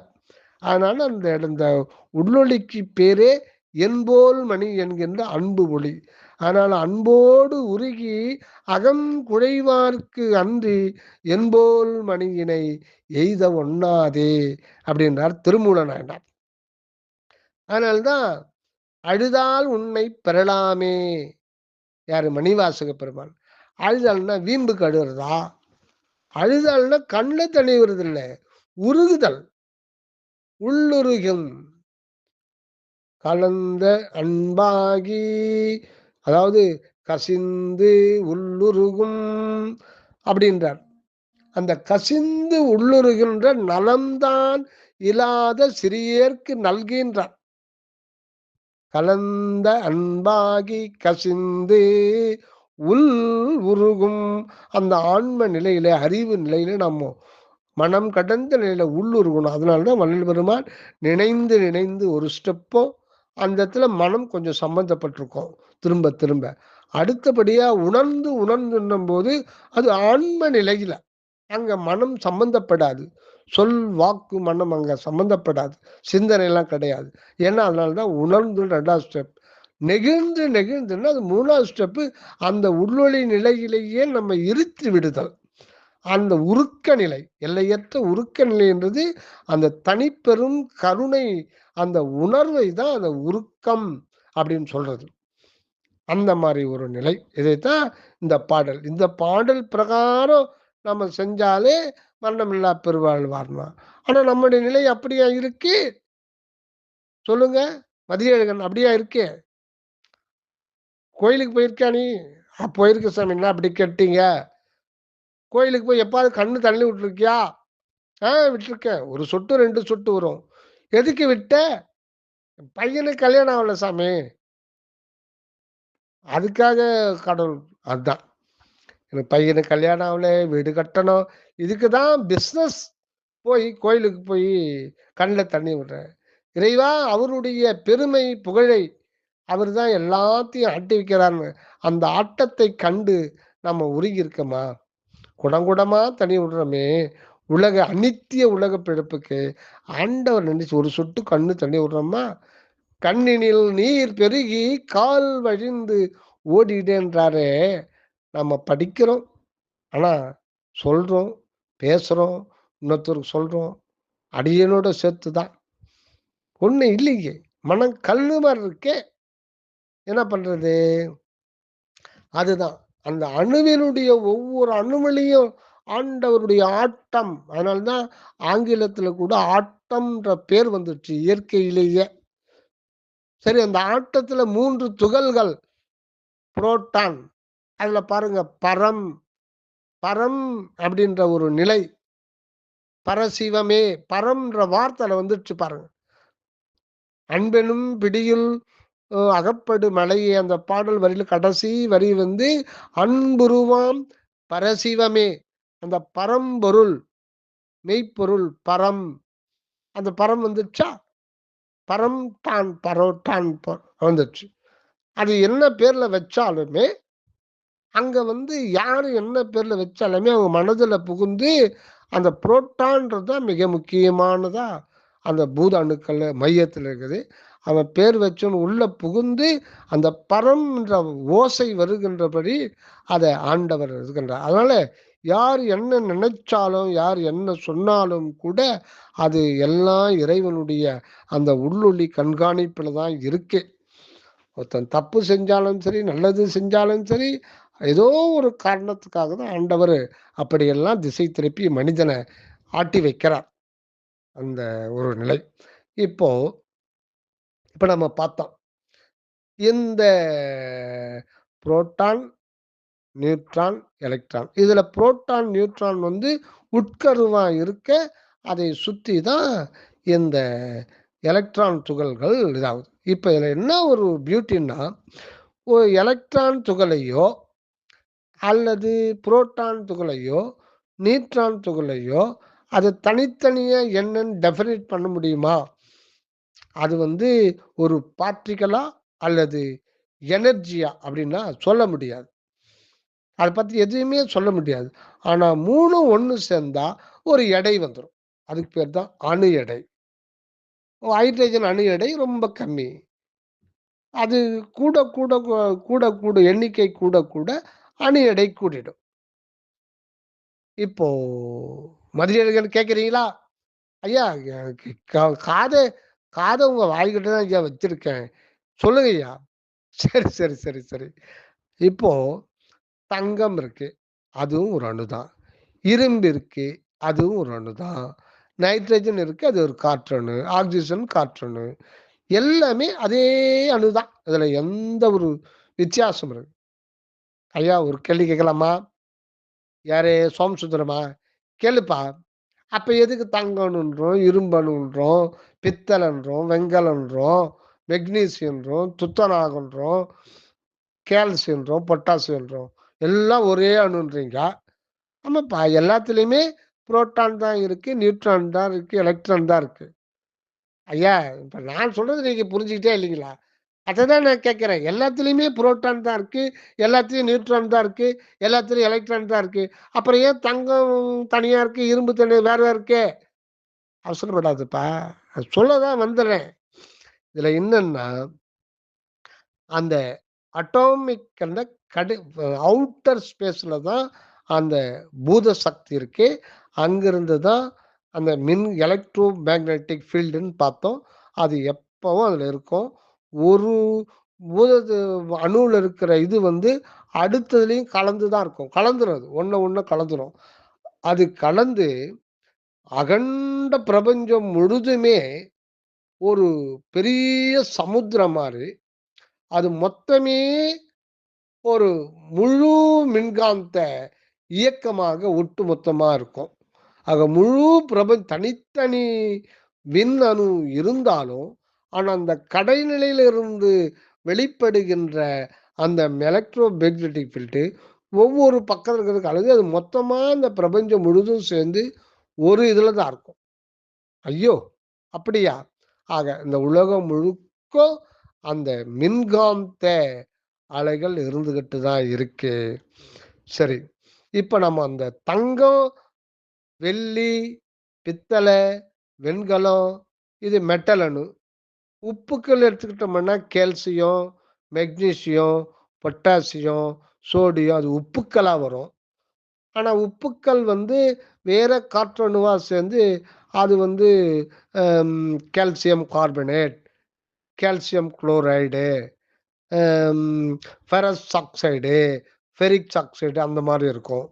S1: அதனால இந்த உள்ளொளிக்கு பேரே என்போல் மணி என்கின்ற அன்பு ஒளி. அதனால அன்போடு உருகி அகம் குழைவார்க்கு அன்றி என்போல் மணியினை எய்த ஒண்ணாதே அப்படின்றார் திருமூல நாயனார். அதனால்தான் அழுதால் உன்னை பெறலாமே. யாரு? மணிவாசக பெருமான். அழுதால்னா வீம்புக்கு அழுகிறதா? அழுதால்னா கண்ணுல தண்ணி வருது இல்ல, உருகுதல். உள்ளுருகும் கலந்த அன்பாகி, அதாவது கசிந்து உள்ளுருகும் அப்படின்றார். அந்த கசிந்து உள்ளுருகின்ற நலம்தான் இல்லாத சிறியேற்கு நல்கின்றார். கலந்த அன்பாகி கசிந்து உள் உருகும் அந்த ஆன்ம நிலையில, அறிவு நிலையில நம்ம மனம் கடந்த நிலையில உள்ளுருகணும். அதனாலதான் வள்ளல் பெருமான் நினைந்து நினைந்து ஒரு ஸ்டெப்போ அந்த இடத்துல மனம் கொஞ்சம் சம்பந்தப்பட்டிருக்கும் திரும்ப திரும்ப. அடுத்தபடியா உணர்ந்து உணர்ந்துன்னும் போது அது ஆன்ம நிலையில அங்க மனம் சம்பந்தப்படாது. சொல் வாக்கு மனம் அங்க சம்பந்தப்படாது. சிந்தனை எல்லாம் கிடையாது. ஏன்னா அதனாலதான் உணர்ந்து 2வது ஸ்டெப். நெகிழ்ந்து நெகிழ்ந்துன்னா அது 3வது ஸ்டெப்பு. அந்த உள்ளொளி நிலையிலேயே நம்ம இருத்தி விடுதல். அந்த உருக்க நிலை, எல்லையற்ற உருக்க நிலை என்றது அந்த தனிப்பெரும் கருணை, அந்த உணர்வை தான் அந்த உருக்கம் அப்படின்னு சொல்றது. அந்த மாதிரி ஒரு நிலை. இதைத்தான் இந்த பாடல். இந்த பாடல் பிரகாரம் நம்ம செஞ்சாலே மரணமில்லா பெருவாழ் வாழலாம். ஆனா நம்முடைய நிலை அப்படியா இருக்கு? சொல்லுங்க. மதியழகன் அப்படியா இருக்கு? கோயிலுக்கு போயிருக்கியா நீ? போயிருக்க சாமி. என்ன அப்படி கேட்டீங்க? கோயிலுக்கு போய் எப்பாவது கண்ணு தள்ளி விட்டுருக்கியா? விட்டுருக்கேன். ஒரு சொட்டு 2 சொட்டு வரும். எதுக்கு விட்ட? பையனுக்கு கல்யாணம் ஆகல சாமி. அதுக்காக கடவுள் அதான். எனக்கு பையனுக்கு கல்யாணம் ஆகல, வீடு கட்டணும். இதுக்கு தான் பிசினஸ் போய் கோயிலுக்கு போய் கண்ல தண்ணி விடுறேன். இறைவா அவருடைய பெருமை, புகழை அவர் தான் எல்லாத்தையும் ஆட்டி வைக்கிறார்ன்னு அந்த ஆட்டத்தை கண்டு நம்ம உருகி இருக்கோமா? குடங்குடமா தண்ணி விடுறோமே, உலக அநித்திய உலக பிழப்புக்கு ஆண்டவர் நினைச்சு ஒரு சொட்டு கண்ணு தண்ணி விடுறோமா? கண்ணினில் நீர் பெருகி கால் வழிந்து ஓடிடேன்றாரே. நம்ம படிக்கிறோம். ஆனா சொல்றோம், பேசுறோம், இன்னொருத்தருக்கு சொல்றோம். அடியனோட சேர்த்து தான். ஒண்ணு இல்லையே. மனம் கல்லு மாரி இருக்கே. என்ன பண்றது? அதுதான். அந்த அணுவினுடைய ஒவ்வொரு அணுவிலையும் ஆண்டவருடைய ஆட்டம். அதனாலதான் ஆங்கிலத்துல கூட ஆட்டம்ன்ற பேர் வந்துச்சு இயற்கையிலேயே. சரி, அந்த ஆட்டத்துல 3 துகள்கள் புரோட்டான். அதுல பாருங்க பரம், பரம் அப்படின்ற ஒரு நிலை. பரசிவமே, பரம்ன்ற வார்த்தையில வந்துருச்சு பாருங்க. அன்பெனும் பிடியுள் அகப்படு மலையே, அந்த பாடல் வரியில கடைசி வரி வந்து அன்புருவாம் பரசிவமே. அந்த பரம்பொருள், மெய்ப்பொருள் பரம். அந்த பரம் வந்துச்சா, பரம் தான் பரோட்டான் வந்துச்சு. அது என்ன பேர்ல வச்சாலுமே, அங்க வந்து யாரு என்ன பேர்ல வச்சாலுமே அவங்க மனதுல புகுந்து அந்த புரோட்டான்றது தான் மிக முக்கியமானதா அந்த பூத அணுக்கள் மையத்தில் இருக்குது. அவன் பேர் வச்சவன் உள்ள புகுந்து அந்த பரம் என்ற ஓசை வருகின்றபடி அதை ஆண்டவர் இருக்கின்றார். அதனால யார் என்ன நினைச்சாலும் யார் என்ன சொன்னாலும் கூட அது எல்லாம் இறைவனுடைய அந்த உள்ளொளி கண்காணிப்பில் தான் இருக்கு. ஒருத்தன் தப்பு செஞ்சாலும் சரி, நல்லது செஞ்சாலும் சரி, ஏதோ ஒரு காரணத்துக்காக தான் ஆண்டவர் அப்படியெல்லாம் திசை திருப்பி மனிதனை ஆட்டி வைக்கிறார். அந்த ஒரு நிலை. இப்போ இப்ப நம்ம பார்த்தோம். இந்த புரோட்டான், நியூட்ரான், எலக்ட்ரான். இதுல புரோட்டான், நியூட்ரான் வந்து உட்கருவா இருக்க, அதை சுத்தி தான் இந்த எலக்ட்ரான் துகள்கள் இதாகுது. இப்ப இதுல என்ன ஒரு பியூட்டின்னா, ஒரு எலக்ட்ரான் துகளையோ அல்லது புரோட்டான் துகளையோ, நியூட்ரான் துகளையோ அது தனித்தனியா என்னன்னு டெஃபனைட் பண்ண முடியுமா? அது வந்து ஒரு பார்ட்டிகளா அல்லது எனர்ஜியா அப்படின்னா சொல்ல முடியாது. அத பத்தி எதுவுமே சொல்ல முடியாது. ஆனா 3ம் ஒண்ணு சேர்ந்தா ஒரு எடை வந்துரும். அதுக்கு பேர் தான் அணு எடை. ஹைட்ரஜன் அணு எடை ரொம்ப கம்மி. அது கூட கூட கூட கூட எண்ணிக்கை கூட கூட அணு எடை கூடிடும். இப்போ மதியழகன் கேட்கிறீங்களா? ஐயா, எனக்கு காத காத உங்க வாய்க்கிட்ட தான் ஐயா வச்சிருக்கேன். சொல்லுங்க ஐயா. சரி, சரி, சரி, சரி. இப்போ தங்கம் இருக்கு. அதுவும் ஒரு அணு தான். இரும்பு இருக்கு. அதுவும் ஒரு அணு தான். நைட்ரஜன் இருக்கு. அது ஒரு காற்றணு. ஆக்ஸிஜன் காற்றணு. எல்லாமே அதே அணு தான். இதுல எந்த ஒரு வித்தியாசம் இருக்கு. ஐயா, ஒரு கேள்வி கேட்கலாமா? யாரு சோமசுந்தரமா? கேளுப்பா. அப்ப எதுக்கு தங்கம்ன்றோம், இரும்பணுன்றோம், பித்தளன்றோம், வெண்கலன்றோம், மெக்னீசியம்ன்றோம், துத்தநாகன்றோம், கால்சியம்ன்றோம், பொட்டாசியம்ன்றோம். எல்லாம் ஒரே அணுன்றீங்க. ஆமாப்பா, எல்லாத்துலயுமே புரோட்டான் தான் இருக்கு, நியூட்ரான் தான் இருக்கு, எலக்ட்ரான் தான் இருக்கு. ஐயா, இப்ப நான் சொல்றது நீங்க புரிஞ்சுக்கிட்டே இல்லைங்களா? அததான் நான் கேட்கிறேன். எல்லாத்துலயுமே புரோட்டான் தான் இருக்கு, எல்லாத்துலயும் நியூட்ரான் தான் இருக்கு, எல்லாத்துலயும் எலக்ட்ரான் தான் இருக்கு. அப்புறம் ஏன் தங்கம் தனியா இருக்கு, இரும்பு தனி வேற வேற இருக்கே? அவசரப்படாதப்பா. அது சொல்ல தான் வந்துடுறேன். இதுல என்னன்னா, அந்த அட்டாமிக் அந்த கடு அவுட்டர் ஸ்பேஸ்ல தான் அந்த பூத சக்தி இருக்கு. அங்கிருந்து தான் அந்த எலக்ட்ரோ மேக்னெட்டிக் ஃபீல்டுன்னு பார்த்தோம். அது எப்பவும் அதுல இருக்கும். ஒரு பூதத்து அணுவுல இருக்கிற இது வந்து அடுத்ததுலயும் கலந்து தான் இருக்கும். கலந்துரும் அது. ஒண்ண ஒண்ணு கலந்துரும். அது கலந்து அகண்ட பிரபஞ்சம் முழுதுமே ஒரு பெரிய சமுத்திரம் மாரி, அது மொத்தமே ஒரு முழு மின்காந்த இயக்கமாக ஒட்டுமொத்தமா இருக்கும். ஆக முழு தனித்தனி விண் அணு இருந்தாலும், ஆனா அந்த கடைநிலையிலிருந்து வெளிப்படுகின்ற அந்த எலக்ட்ரோ மேக்னெட்டிக் ஃபீல்டு ஒவ்வொரு பக்கம் இருக்கிறதுக்கு அழகு அது மொத்தமா அந்த பிரபஞ்சம் முழுதும் சேர்ந்து ஒரு இதுல தான் இருக்கும். ஐயோ! அப்படியா? ஆக இந்த உலகம் முழுக்க அந்த மின்காந்த அலைகள் இருந்துகிட்டு தான் இருக்கு. சரி. இப்ப நம்ம அந்த தங்கம், வெள்ளி, பித்தளை, வெண்கலம் இது மெட்டல் அணு. உப்புக்கள் எடுத்துக்கிட்டோம்னா கால்சியம், மெக்னீசியம், பொட்டாசியம், சோடியம் அது உப்புக்களா வரும். ஆனா உப்புக்கள் வந்து வேற காற்றணுவா சேர்ந்து அது வந்து அம் கால்சியம் கார்பனேட், கால்சியம் குளோரைடு, அம் ஃபெரஸ் ஆக்சைடு, ஃபெரிக் ஆக்சைடு அந்த மாதிரி இருக்கும்.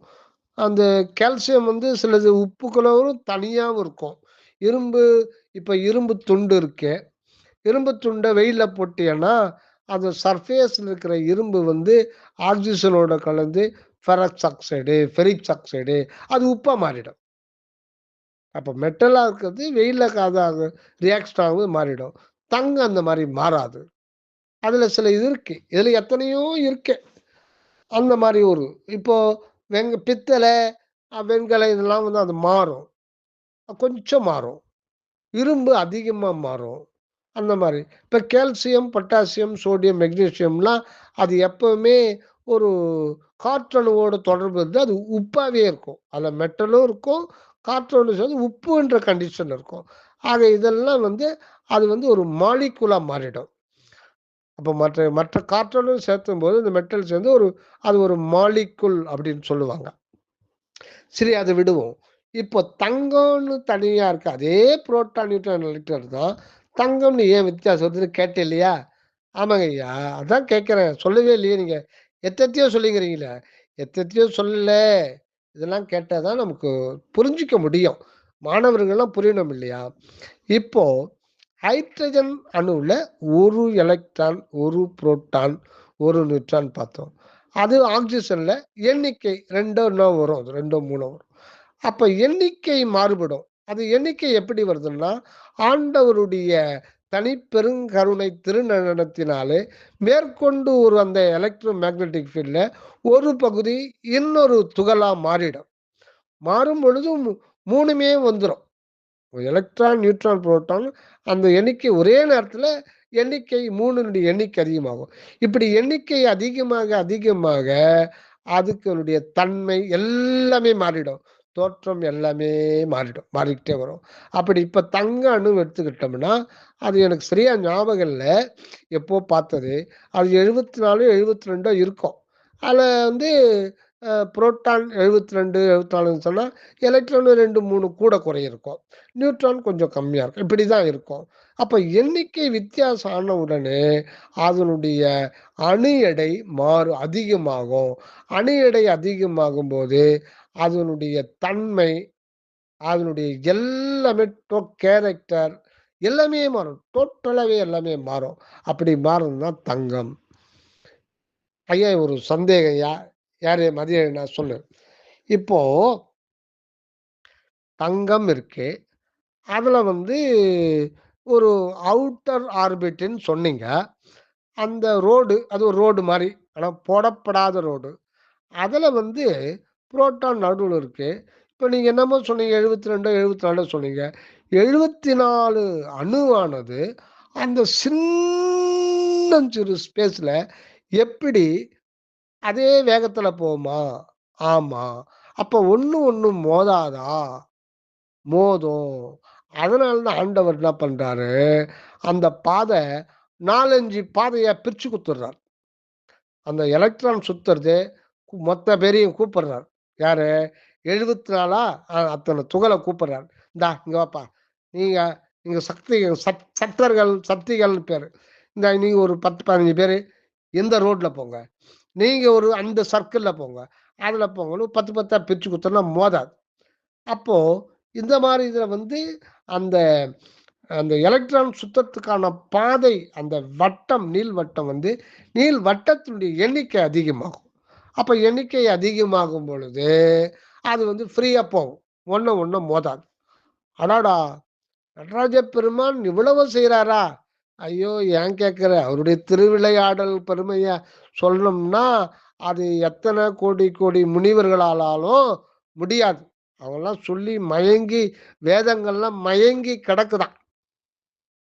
S1: அந்த கால்சியம் வந்து சிலது உப்புக்களும் தனியாகவும் இருக்கும். இரும்பு இப்போ இரும்பு துண்டு இருக்கு. இரும்பு துண்டை வெயில்ல போட்டீங்கன்னா அது சர்ஃபேஸில் இருக்கிற இரும்பு வந்து ஆக்சிஜனோட கலந்து ஃபெரக்ஸ் ஆக்சைடு ஃபெரிக் ஆக்சைடு அது உப்பா மாறிடும். அப்போ மெட்டலாக இருக்கிறது வெயிலில் காதாக ரியாக்ஷன் ஆகுது மாறிடும். தங்கம் அந்த மாதிரி மாறாது. அதில் சில இது இருக்கு, இதில் எத்தனையோ இருக்கு. அந்த மாதிரி ஒரு இப்போ பித்தளை வெண்கலம் இதெல்லாம் வந்து அது மாறும், கொஞ்சம் மாறும். இரும்பு அதிகமாக மாறும். அந்த மாதிரி இப்போ கால்சியம் பொட்டாசியம் சோடியம் மெக்னீசியம்லாம் அது எப்பவுமே ஒரு காற்றணுவோட தொடர்பு இருந்து அது உப்பாகவே இருக்கும். அதில் மெட்டலும் இருக்கும், காற்றோடு சேர்ந்து உப்புன்ற கண்டிஷன் இருக்கும். ஆக இதெல்லாம் வந்து அது வந்து ஒரு மாலிகுலாக மாறிடும். அப்போ மற்ற மற்ற காற்றோடு சேர்த்தும் போது இந்த மெட்டல் சேர்ந்து அது ஒரு மாலிகுல் அப்படின்னு சொல்லுவாங்க. சரி, அதை விடுவோம். இப்போ தங்கம்னு தனியா இருக்கு. அதே புரோட்டான், நியூட்ரான், எலக்ட்ரான் தான். தங்கம்னு ஏன் வித்தியாசம் வருதுன்னு கேட்டேன் இல்லையா? ஆமாங்க ஐயா. அதான் கேட்கிறேன். சொல்லவே இல்லையே நீங்க. எத்தெத்தையோ சொல்லிக்கிறீங்களே. எத்தெத்தையோ சொல்லல. இதெல்லாம் கேட்டா தான் நமக்கு புரிஞ்சுக்க முடியும். மாணவர்கள்லாம் புரியணும் இல்லையா? இப்போ ஹைட்ரஜன் அணுவுல 1 எலக்ட்ரான், 1 புரோட்டான், 1 நியூட்ரான் பார்த்தோம். அது ஆக்ஸிஜன்ல எண்ணிக்கை 2 என்னவோ வரும். அது 2 3 வரும். அப்ப எண்ணிக்கை மாறுபடும். அது எண்ணிக்கை எப்படி வருதுன்னா, ஆண்டவருடைய தனிப்பெருங்கருணை திருநடனத்தினாலே மேற்கொண்டு ஒரு அந்த எலக்ட்ரோ மேக்னெட்டிக் ஃபீல்ட்ல ஒரு பகுதி இன்னொரு துகளா மாறிடும். மாறும் பொழுது 3மே வந்துரும். எலக்ட்ரான், நியூட்ரான், புரோட்டான் அந்த எண்ணிக்கை ஒரே நேரத்துல எண்ணிக்கை 3னுடைய எண்ணிக்கை அதிகமாகும். இப்படி எண்ணிக்கை அதிகமாக அதிகமாக அதுக்களுடைய தன்மை எல்லாமே மாறிடும். தோற்றம் எல்லாமே மாறிடும். மாறிக்கிட்டே வரும். அப்படி இப்ப தங்க அணு எடுத்துக்கிட்டோம்னா, அது எனக்கு சரியா ஞாபகம் இல்ல. எப்போ பார்த்தது. அது 74 72 இருக்கும். அதுல வந்து புரோட்டான் 72, 74ன்னு சொன்னா, எலக்ட்ரான் 2, 3 கூட குறை இருக்கும். நியூட்ரான் கொஞ்சம் கம்மியா இருக்கும். இப்படிதான் இருக்கும். அப்ப எண்ணிக்கை வித்தியாசம் ஆன உடனே, அதனுடைய அணு எடை அதிகமாகும். அணு எடை அதிகமாகும்போது, அதனுடைய தன்மை, அதனுடைய எல்லாமே கேரக்டர் எல்லாமே மாறும். டோட்டலாவே எல்லாமே மாறும். அப்படி மாறுனது தான் தங்கம். ஐயா ஒரு சந்தேகம் யாரு மதியண்ணா சொல்லு. இப்போ தங்கம் இருக்கு. அதுல வந்து ஒரு அவுட்டர் ஆர்பிட்ன்னு சொன்னீங்க. அந்த ரோடு அது ஒரு ரோடு மாரி. ஆனா போடப்படாத ரோடு. அதுல வந்து புரோட்டான் நடுவுல இருக்கு. இப்ப நீங்க என்னமோ சொன்னீங்க 72, 74 சொன்னீங்க. 74 அணுவானது அந்த சின்னஞ்சிறு ஸ்பேஸ்ல எப்படி அதே வேகத்துல போகுமா? ஆமா. அப்ப ஒண்ணு ஒண்ணு மோதாதா? மோதும். அதனால தான் ஆண்டவர் என்ன பண்றாரு, அந்த பாத 4, 5 பாதையா பிரிச்சு குடுத்துடுறார். அந்த எலக்ட்ரான் சுத்துறது மொத்த பேரையும் கூப்பிடுறார். யாரு? 74ஆ அத்தன துகள கூப்பிடுறார். இந்தா இங்க வாப்பா. நீங்க நீங்க சக்தர்கள், சக்திகள்னு பேரு. நீங்க ஒரு 10, 15 பேரு இந்த ரோட்ல போங்க. நீங்க ஒரு அந்த சர்க்கிள்ல போங்க. அதுல போங்கன்னு 10, 10ஆ பிரிச்சு குடுத்தோம்னா மோதாது. அப்போ இந்த மாரி இதுல வந்து அந்த அந்த எலக்ட்ரான் சுத்தத்துக்கான பாதை, அந்த வட்டம், நீள்வட்டம் வந்து நீள்வட்டத்தினுடைய எண்ணிக்கை அதிகமாகும். அப்ப எண்ணிக்கை அதிகமாகும் பொழுது, அது வந்து ஃப்ரீயா போகும். ஒண்ண ஒண்ணு மோதாது. அடாடா! நடராஜ பெருமான் இவ்வளவு செய்றாரா? ஐயோ! ஏன் கேட்கிற? அவருடைய திருவிளையாடல் பெருமைய சொல்லணும்னா, அது எத்தன கோடி கோடி முனிவர்களாலும் முடியாது. அவங்கலாம் சொல்லி மயங்கி வேதங்கள்லாம் மயங்கி கிடக்குதாம்.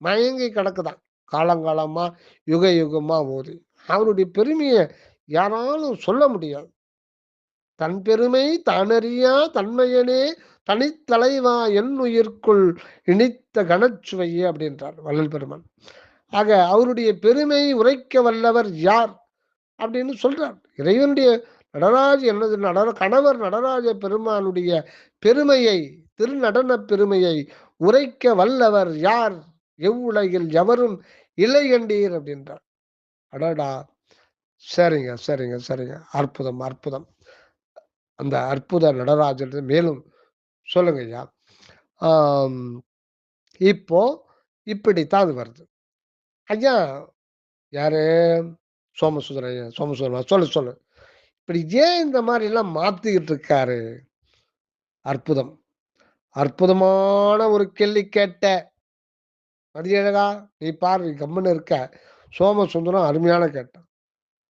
S1: மயங்கி கிடக்குதாம். காலங்காலமா, யுக யுகமா ஓதி. அவருடைய பெருமைய யாராலும் சொல்ல முடியாது. "தன் பெருமை தானறியா தன்மையனே தனித்தலைவா என்னுயிர்க்குள் இனித்த கனச்சுவையே" அப்படின்றார் வள்ளல் பெருமான். ஆக அவருடைய பெருமை உரைக்க வல்லவர் யார்? அப்படின்னு சொல்றார். இறைவனுடைய எனது கணவர் நடராஜ பெருமானுடைய பெருமையை, திருநடனப் பெருமையை உரைக்க வல்லவர் யார்? எவ்வுலகில் எவரும் இல்லை கண்டீர் அப்படின்றார். அடடா! சரிங்க, சரிங்க, சரிங்க. அற்புதம், அற்புதம். அந்த அற்புத நடராஜர் மேலும் சொல்லுங்கய்யா. ஆம், இப்போ இப்படித்தான் அது வருது. ஐயா யாரு? சோமசுந்தரம் ஐயா. சோமசுந்தரம் சொல்லு, சொல்லு. இப்படி ஏன் இந்த மாரிலாம் மாத்திக்கிட்டு இருக்காரு? அற்புதம். அற்புதமான ஒரு கேள்வி கேட்ட. மதியழகா, நீ பாரு நீ கம்முனு இருக்க. சோமசுந்தரம் அருமையான கேட்டான்.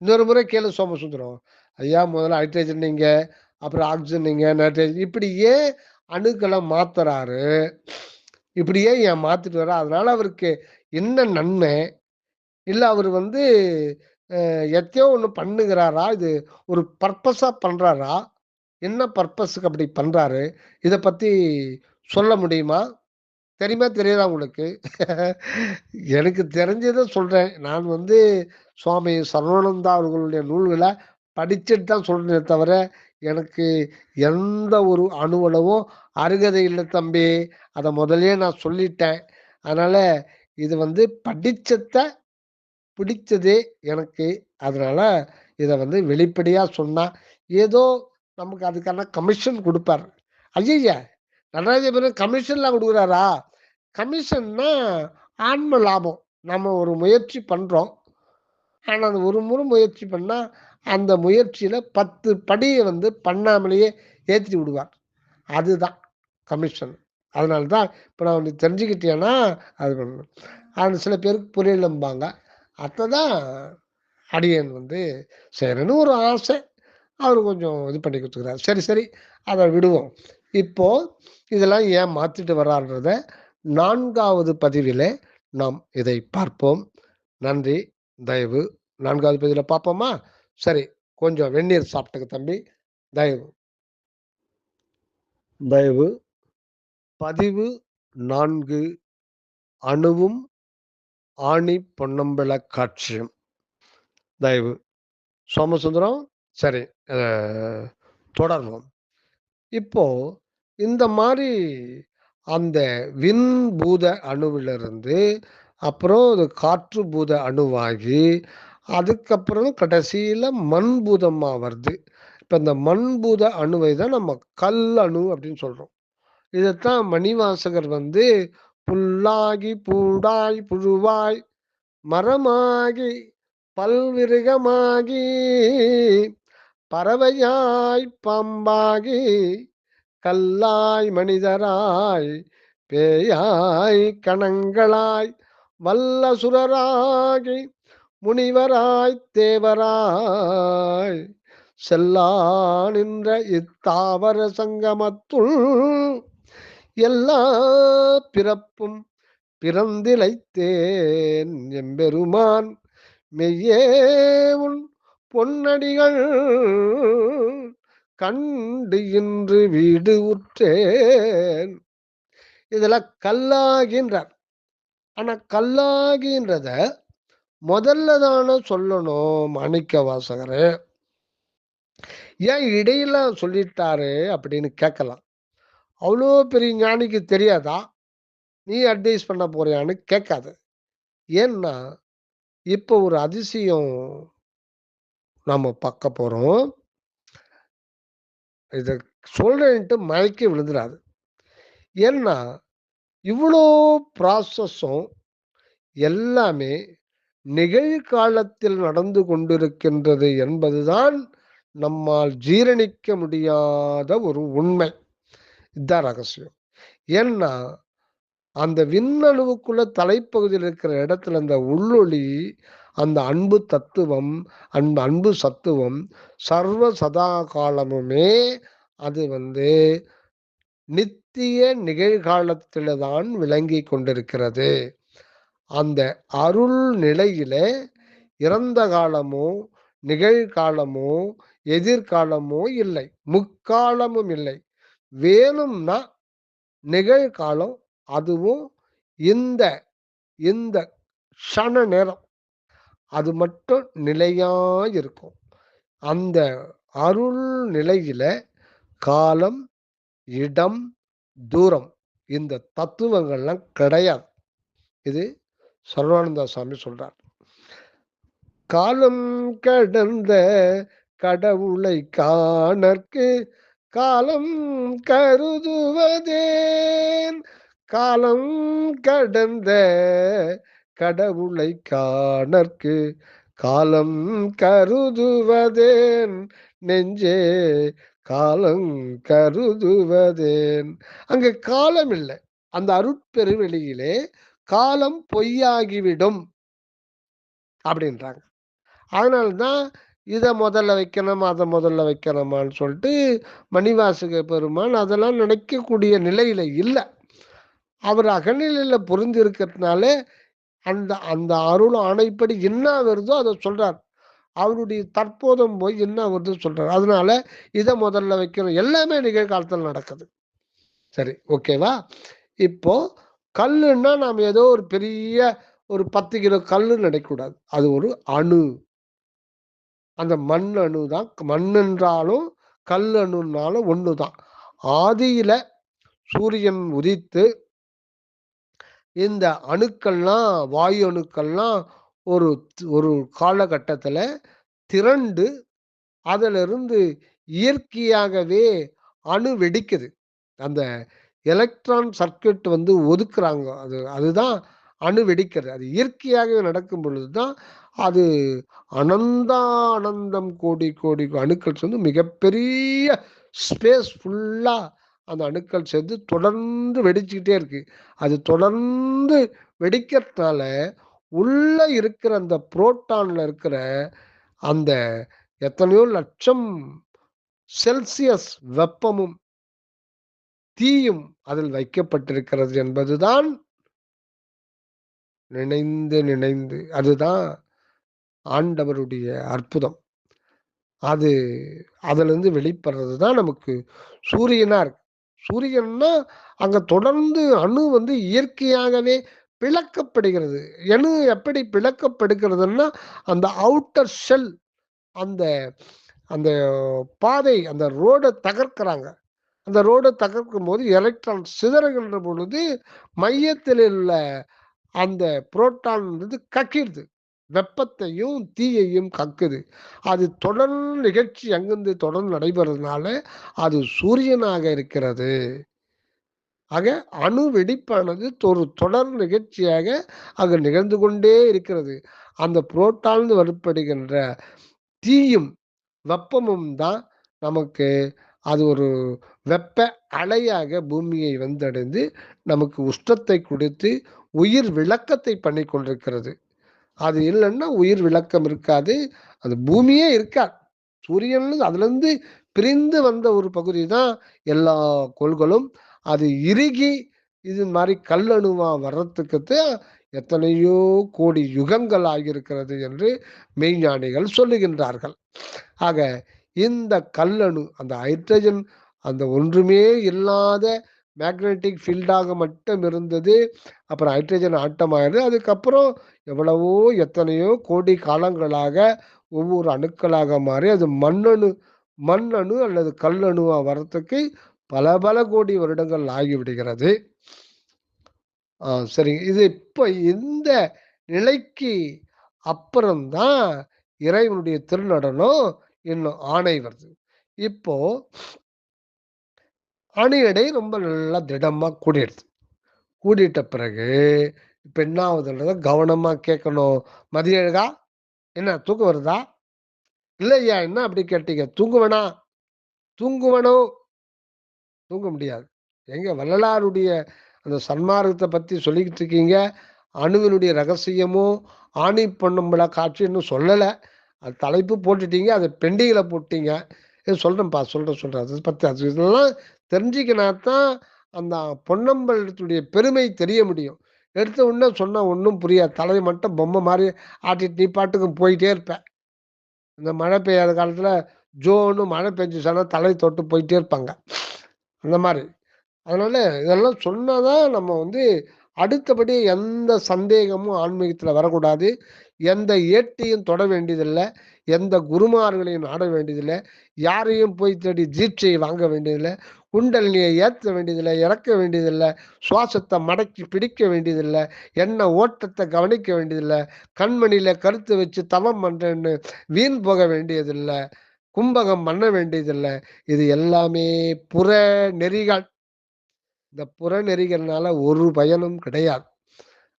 S1: இன்னொரு முறை கேளு சோமசுந்தரம். ஐயா முதல்ல ஹைட்ரஜன்னீங்க, அப்புறம் ஆக்ஸிஜன்னீங்க, நைட்ரஜன் இப்படி ஏன் அணுக்கள மாத்துறாரு? இப்படி ஏன் மாத்திட்டு வர்றாரு? அதனால அவருக்கு என்ன நன்மை? இல்ல அவரு வந்து எதையோ ஒண்ணு பண்ணுகிறாரா? இது ஒரு பர்ப்பஸா பண்றாரா? என்ன பர்ப்பஸ்க்கு அப்படி பண்றாரு? இத பத்தி சொல்ல முடியுமா? தெரியுமா? தெரியாதா உங்களுக்கு? எனக்கு தெரிஞ்சத சொல்றேன். நான் வந்து சுவாமி சரவணானந்தா அவர்களுடைய நூல்கள படிச்சுட்டு தான் சொல்றேனே தவிர, எனக்கு எந்த ஒரு அணுவளவும் அருகதை இல்ல தம்பி. அத முதல்லயே நான் சொல்லிட்டேன். அதனால இது வந்து படிச்சத பிடிச்சதே எனக்கு. அதனால இத வந்து வெளிப்படையா சொன்னா, ஏதோ நமக்கு அதுக்கான கமிஷன் குடுப்பாரு. ஐய்யய்ய! நடராஜபுரம் கமிஷன்லாம் குடுக்குறாரா? கமிஷன்னா ஆன்ம லாபம். நம்ம ஒரு முயற்சி பண்றோம். ஆனா, அது ஒரு முறை முயற்சி பண்ணா, அந்த முயற்சியில 10 படிய வந்து பண்ணாமலேயே ஏத்தி விடுவார். அதுதான் கமிஷன். அதனால தான் இப்ப நான் உனக்கு தெரிஞ்சுக்கிட்டியன்னா, அது பண்ணணும். அது சில பேருக்கு புரியலம்பாங்க. அததான் அடியேன் வந்து செய்றேன்னு ஒரு ஆசை. அவரு கொஞ்சம் இது பண்ணி குடுத்துக்கிறாரு. சரி, சரி. அத விடுவோம். இப்போ இதெல்லாம் ஏன் மாத்திட்டு வர்றார்ன்றத 4வது பதிவிலே நாம் இதை பார்ப்போம். நன்றி. தயவு 4வது பதிவில பார்ப்போமா? சரி. கொஞ்சம் வெந்நீர் சாப்பிட்டுக்க தம்பி. தயவு. தயவு. பதிவு 4 அணுவும் ஆணி பொன்னம்பல காட்சியும். தயவு. சோமசுந்தரம். சரி. அ தொடர்வோம். இப்போ இந்த மாரி அந்த விண்பூத அணுவிலிருந்து, அப்புறம் அது காற்று பூத அணுவாகி, அதுக்கப்புறம் கடைசியில மண்பூதமா வருது. இப்ப இந்த மண்பூத அணுவை தான் நம்ம கல் அணு அப்படின்னு சொல்றோம். இதத்தான் மணிவாசகர் வந்து புல்லாகி, பூடாய், புழுவாய், மரமாகி, பல்விருகமாகி, பறவையாய், பாம்பாகி, கல்லாய் மனிதராய், பேயாய் கணங்களாய், வல்லசுரராகி, முனிவராய், தேவராய், செல்லா நின்ற இத்தாவர சங்கமத்துள் எல்லா பிறப்பும் பிறந்திழைத்தேன் எம்பெருமான் மெய்யே உன் பொன்னடிகள் கண்டு இன்று வீடு உற்றேன். இதுல கல்லாகின்றார். ஆனா கல்லாகின்றத முதல்ல தான சொல்லணும் மாணிக்க வாசகரு. ஏன் இடையில சொல்லிட்டாரு அப்படின்னு கேட்கலாம். அவ்வளோ பெரிய ஞானிக்கு தெரியாதா? நீ அட்வைஸ் பண்ண போறியான்னு கேட்காத. ஏன்னா, இப்போ ஒரு அதிசயம் நாம பார்க்க போறோம். இத சொல்றேன்ட்டு மயக்கி விழுந்துறாத. ஏன்னா, இவ்வளோ ப்ராசஸும் எல்லாமே நிகழ்காலத்தில் நடந்து கொண்டிருக்கின்றது என்பதுதான் நம்மால் ஜீரணிக்க முடியாத ஒரு உண்மை. இதான் ரகசியம். ஏன்னா, அந்த விண்ணணுவுக்குள்ள தலைப்பகுதியில இருக்கிற இடத்துல அந்த உள்ளொளி, அந்த அன்பு தத்துவம், அந்த அன்பு சத்துவம் சர்வ சதா காலமுமே அது வந்து நித்திய நிகழ்காலத்தில தான் விளங்கிக் கொண்டிருக்கிறது. அந்த அருள் நிலையில இறந்த காலமோ, நிகழ்காலமோ, எதிர்காலமோ இல்லை. முக்காலமும் இல்லை. வேணும்னா நிகழ்காலம் அதுவும் இந்த இந்த க்ஷண நேரம் அது மட்டும் நிலையா இருக்கும். அந்த அருள் நிலையில காலம், இடம், தூரம் இந்த தத்துவங்கள்லாம் கிடையாது. இது சர்வானந்தா சாமி சொல்றார். காலம் கடந்த கடவுளை காணற்கு காலம் கருதுவதேன். காலம் கடந்த கடவுளை காணற்கு காலம் கருதுவதேன் நெஞ்சே, காலம் கருதுவதேன். அங்க காலம் இல்லை. அந்த அருட்பெருவெளியிலே காலம் பொய்யாகிவிடும் அப்படின்றாங்க. அதனால்தான் இதை முதல்ல வைக்கணும் அதை முதல்ல வைக்கணுமான்னு சொல்லிட்டு மணிவாசக பெருமான் அதெல்லாம் நினைக்கக்கூடிய நிலையில இல்லை. அவர் அகநிலையில புரிந்து இருக்கிறதுனால அந்த அந்த அருள் ஆணைப்படி என்ன வருதோ அதை சொல்றார். அவருடைய தற்போதும் போய் என்ன வருது சொல்றாரு. அதனால இதை முதல்ல வைக்கணும். எல்லாமே நிகழ்காலத்தில் நடக்குது. சரி, ஓகேவா? இப்போ கல்லுன்னா நாம் ஏதோ ஒரு பெரிய ஒரு 10 கிலோ கல்லு நினைக்கக்கூடாது. அது ஒரு அணு. அந்த மண் அணு தான். மண் என்றாலும் கல் அணுனாலும் ஒண்ணுதான். ஆதியில சூரியன் உதித்து இந்த அணுக்கள்லாம் வாயு அணுக்கள்லாம் ஒரு ஒரு காலகட்டத்துல திரண்டு அதிலிருந்து இயற்கையாகவே அணு வெடிக்குது. அந்த எலக்ட்ரான் சர்க்யூட் ஒதுக்குறாங்க. அதுதான் அணு வெடிக்கிறது. அது இயற்கையாகவே நடக்கும் பொழுதுதான் அது அனந்தானந்தம் கோடி கோடி அணுக்கள் சேர்ந்து மிகப்பெரிய ஸ்பேஸ் ஃபுல்லா அந்த அணுக்கள் சேர்ந்து தொடர்ந்து வெடிச்சுக்கிட்டே இருக்கு. அது தொடர்ந்து வெடிக்கிறதுனால உள்ள இருக்கிற அந்த புரோட்டான்ல இருக்கிற அந்த எத்தனையோ லட்சம் செல்சியஸ் வெப்பமும் தீயும் அதில் வைக்கப்பட்டிருக்கிறது என்பதுதான் நினைந்து நினைந்து அதுதான் ஆண்டவருடைய அற்புதம். அது அதிலிருந்து வெளிப்படுறது தான் நமக்கு சூரியனா இருக்கு. சூரியன்னா அங்க தொடர்ந்து அணு இயற்கையாகவே பிளக்கப்படுகிறது. அணு எப்படி பிளக்கப்படுகிறதுன்னா அந்த அவுட்டர் ஷெல், அந்த அந்த பாதை, அந்த ரோடை தகர்க்கிறாங்க. அந்த ரோடை தகர்க்கும் போது எலக்ட்ரான் சிதறுகின்ற பொழுது மையத்தில் உள்ள அந்த புரோட்டான் கக்கிடுது. வெப்பத்தையும் தீயையும் கக்குது. அது தொடர் நிகழ்ச்சி அங்கிருந்து தொடர்ந்து நடைபெறதுனால அது சூரியனாக இருக்கிறது. ஆக அணு வெடிப்பானது ஒரு தொடர் நிகழ்ச்சியாக அங்கு நிகழ்ந்து கொண்டே இருக்கிறது. அந்த புரோட்டான் வருப்படுகின்ற தீயும் வெப்பமும் தான் நமக்கு அது ஒரு வெப்ப அலையாக பூமியை வந்தடைந்து நமக்கு உஷ்ணத்தை கொடுத்து உயிர் விளக்கத்தை பண்ணி கொண்டிருக்கிறது. அது இல்லைன்னா உயிர் விளக்கம் இருக்காது. அது பூமியே இருக்காது. சூரியன் அதுலேருந்து பிரிந்து வந்த ஒரு பகுதி தான் எல்லா கோள்களும். அது இறுகி இது மாதிரி கல்லணுவா வர்றதுக்கு எத்தனையோ கோடி யுகங்கள் ஆகியிருக்கிறது என்று மெய்ஞானிகள் சொல்லுகின்றார்கள். ஆக இந்த கல்லணு அந்த ஹைட்ரஜன் அந்த ஒன்றுமே இல்லாத மேக்னெட்டிக் ஃபீல்டாக மட்டும் இருந்தது. அப்புறம் ஹைட்ரஜன் ஆட்டமாயிருது. அதுக்கப்புறம் எவ்வளவோ எத்தனையோ கோடி காலங்களாக ஒவ்வொரு அணுக்களாக மாறி அது மண்ணணு அல்லது கல்லணுவா வர்றதுக்கு பல பல கோடி வருடங்கள் ஆகிவிடுகிறது. சரிங்க. இது இப்போ இந்த நிலைக்கு அப்புறம்தான் இறைவனுடைய திருநடனம் இன்னும் ஆணை வருது. இப்போ அணு எடை ரொம்ப நல்லா திடமா கூடிடுது. கூடிட்ட பிறகு இப்ப என்ன ஆகுதுன்றத கவனமா கேட்கணும். மதியழகா, என்ன தூக்கம் வருதா? இல்லையா, என்ன அப்படி கேட்டீங்க? தூங்குவனோ? தூங்க முடியாது. எங்க வள்ளலாருடைய அந்த சன்மார்க்கத்தை பத்தி சொல்லிக்கிட்டு இருக்கீங்க. அணுவினுடைய ரகசியமும் ஆணி பொன்னம்பல காட்சி இன்னும் சொல்லலை. அது தலைப்பு போட்டுட்டீங்க, அதை பெண்டிங்கில் போட்டீங்க. சொல்கிறேன்ப்பா, சொல்கிறேன். அதை பற்றி அது இதெல்லாம் தெரிஞ்சிக்கினா தான் அந்த பொன்னம்பலத்துடைய பெருமை தெரிய முடியும். எடுத்த உடனே சொன்னால் ஒன்றும் புரியாது. தலையை மட்டும் பொம்மை மாதிரி ஆட்டிட்டு நீ பாட்டுக்கு போயிட்டே இருப்பேன். இந்த மழை பெய்யாத காலத்தில் ஜோன்னு மழை பெஞ்சிச்சுன்னா தலை தொட்டு போயிட்டே இருப்பாங்க. அந்த மாதிரி. அதனால இதெல்லாம் சொன்னாதான் நம்ம அடுத்தபடி எந்த சந்தேகமும் ஆன்மீகத்தில் வரக்கூடாது. எந்த ஏட்டியும் தொட வேண்டியதில்லை. எந்த குருமார்களையும் நாட வேண்டியதில்லை. யாரையும் போய் தேடி தீட்சையை வாங்க வேண்டியதில்லை. குண்டலினியை ஏற்ற வேண்டியதில்லை, இறக்க வேண்டியதில்லை, சுவாசத்தை மடக்கி பிடிக்க வேண்டியதில்லை, என்ன ஓட்டத்தை கவனிக்க வேண்டியதில்லை, கண்மணியில கருத்து வச்சு தவம் பண்றேன்னு வீண் போக வேண்டியதில்லை, கும்பகம் பண்ண வேண்டியதில்லை. இது எல்லாமே புற நெறிகள். இந்த புற நெறிகள்னால ஒரு பயனும் கிடையாது.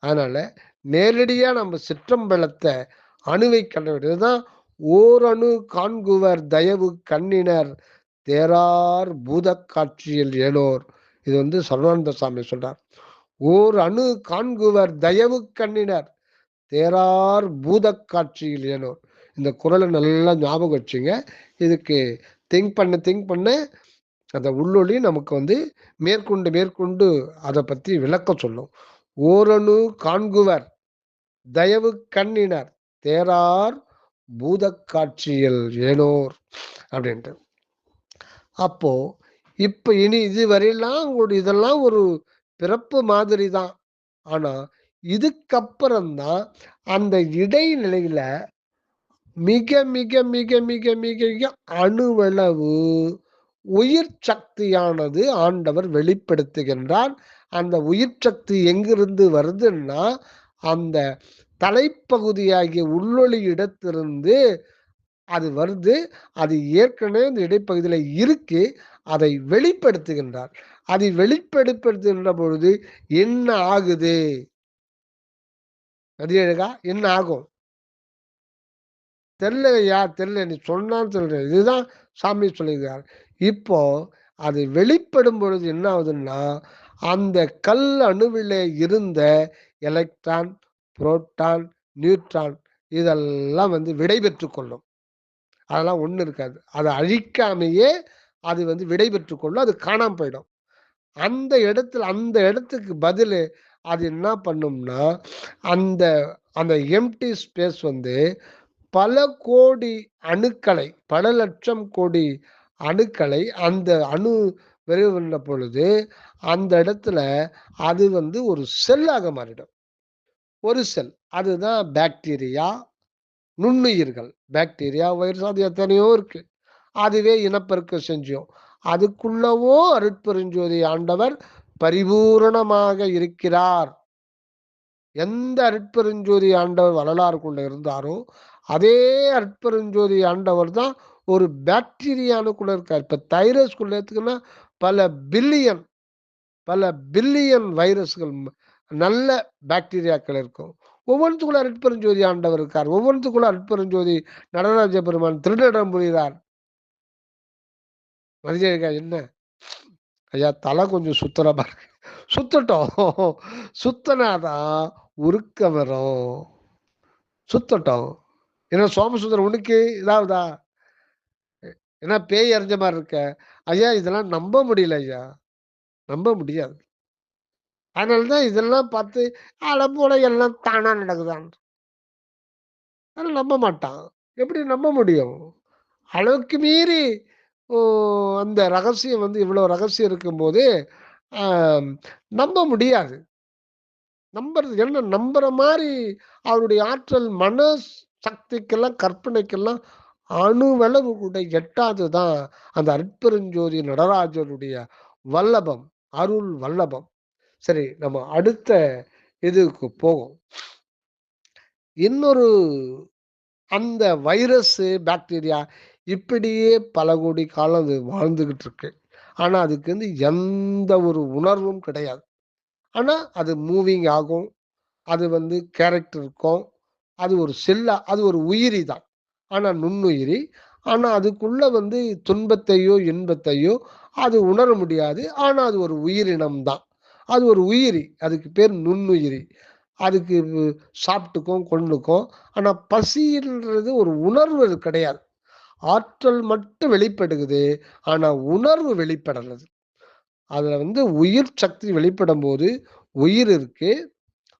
S1: அதனால நேரடியா நம்ம சிற்றம்பலத்தை அணுவை கண்ட வேண்டியதுதான். ஓரணு காண்குவர் தயவு கண்ணினர் தேரார் பூதக் காட்சியில் ஏலோர். இது வந்து சர்வானந்த சாமி சொல்றார். ஓர் அணு காண்குவர் தயவு கண்ணினர் தேரார் பூதக் காட்சியில் ஏலோர். இந்த குறளை நல்லா ஞாபகம் வச்சுங்க. இதுக்கு திங்க் பண்ண அந்த உள்ளொளி நமக்கு வந்து மேற்கொண்டு மேற்கொண்டு அதை பற்றி விளக்க சொல்லும். ஓரணு காண்குவர் தயவு கண்ணினர் தேரார் பூதக் காட்சியில் ஏனோர் அப்படின்ட்டு. அப்போ இப்ப இனி இதுவரையெல்லாம் உங்களுடைய இதெல்லாம் ஒரு பிறப்பு மாதிரி தான். ஆனா இதுக்கப்புறம்தான் அந்த இடைநிலையில மிக மிக மிக மிக மிக அணுவளவு உயிர் சக்தியானது ஆண்டவர் வெளிப்படுத்துகின்றார். அந்த உயிர் சக்தி எங்கிருந்து வருதுன்னா அந்த தலைப்பகுதியாகிய உள்ளொளி இடத்திலிருந்து அது வருது. அது ஏற்கனவே இந்த இடைப்பகுதியில இருக்கு. அதை வெளிப்படுத்துகின்றார். அதை வெளிப்படுத்துகின்ற பொழுது என்ன ஆகுது? அதியழகா என்ன ஆகும்? தெரியலையா? தெரியல. நீ சொன்னான்னு சொல்றேன். இதுதான் சாமி சொல்லியிருக்கார். இப்போ அது வெளிப்படும் பொழுது என்ன ஆகுதுன்னா, அந்த கல் அணுவிலே இருந்த எலக்ட்ரான், புரோட்டான், நியூட்ரான் இதெல்லாம் வந்து விடை பெற்றுக் கொள்ளும். அதெல்லாம் ஒண்ணும் இருக்காது. அதை அழிக்காமையே அது வந்து விடை பெற்றுக் கொள்ளும். அது காணாம போயிடும். அந்த இடத்துக்கு பதிலு அது என்ன பண்ணும்னா, அந்த அந்த எம்ப்டி ஸ்பேஸ் வந்து பல கோடி அணுக்களை, பல லட்சம் கோடி அணுக்களை அந்த அணு வெளிவந்த பொழுது, அந்த இடத்துல அது வந்து ஒரு செல்லாக மாறிடும். ஒரு செல். அதுதான் பாக்டீரியா, நுண்ணுயிர்கள். பாக்டீரியா, வைரஸ் அது எத்தனையோ இருக்கு. அதுவே இனப்பெருக்கம் செஞ்சோம். அதுக்குள்ளவோ அருட்பெருஞ்சோதி ஆண்டவர் பரிபூரணமாக இருக்கிறார். எந்த அருட்பெருஞ்சோதி ஆண்டவர் வரலாறுக்குள்ள இருந்தாரோ அதே அருட்பெருஞ்சோதி ஆண்டவர் தான் ஒரு பாக்டீரியானுக்குள்ள இருக்கார். இப்ப தைரஸ்குள்ள எடுத்துக்கினா பல பில்லியன் பல பில்லியன் வைரஸ்கள் நல்ல பாக்டீரியாக்கள் இருக்கும். ஒவ்வொன்றுக்குள்ள அருட்பெருஞ்சோதி ஆண்டவர் இருக்கார். ஒவ்வொன்றுக்குள்ள அருட்பெருஞ்சோதி நடராஜ பெருமான் திருநடம் புரிகிறார். மதியழகா என்ன ஐயா தலை கொஞ்சம் சுத்தரமா இருக்கு. சுத்தட்டும். சுத்தனாதான் உருக்க வரும். சுத்தட்டும். ஏன்னா சோமசுந்தரம் உனக்கு இதாவதா? ஏன்னா பேய் அறிஞ்ச மாதிரி இருக்க. ஐயா இதெல்லாம் நம்ப முடியல ஐயா. நம்ப முடியாது. அதனாலதான் இதெல்லாம் பார்த்து போல எல்லாம் தானா நடக்குதான். அதெல்லாம் நம்ப மாட்டான். எப்படி நம்ப முடியும்? அளவுக்கு மீறி ஓ அந்த ரகசியம் வந்து இவ்வளவு ரகசியம் இருக்கும்போது ஆம், நம்ப முடியாது. நம்புறது என்ன நம்புற மாதிரி அவருடைய ஆற்றல் மன சக்திக்கெல்லாம் கற்பனைக்கெல்லாம் அணுவளவு கூட எட்டாதுதான் அந்த அருட்பெருஞ்சோதி நடராஜருடைய வல்லபம், அருள் வல்லபம். சரி, நம்ம அடுத்த இதுக்கு போவோம். இன்னொரு அந்த வைரஸ், பாக்டீரியா இப்படியே பல கோடி காலம் அது வாழ்ந்துகிட்டு இருக்கு. ஆனா அதுக்கு வந்து எந்த ஒரு உணர்வும் கிடையாது. ஆனா அது மூவிங் ஆகும். அது வந்து கேரக்டர் இருக்கும். அது ஒரு செல்லா அது ஒரு உயிரி தான். ஆனா நுண்ணுயிரி. ஆனா அதுக்குள்ள வந்து துன்பத்தையோ, இன்பத்தையோ அது உணர முடியாது. ஆனா அது ஒரு உயிரினம் தான். அது ஒரு உயிரி. அதுக்கு பேர் நுண்ணுயிரி. அதுக்கு சாப்பிட்டுக்கும், கொள்ளுக்கும். ஆனா பசின்றது ஒரு உணர்வு அது கிடையாது. ஆற்றல் மட்டும் வெளிப்படுகுது. ஆனா உணர்வு வெளிப்படல. அதுல வந்து உயிர் சக்தி வெளிப்படும்போது உயிர் இருக்கு.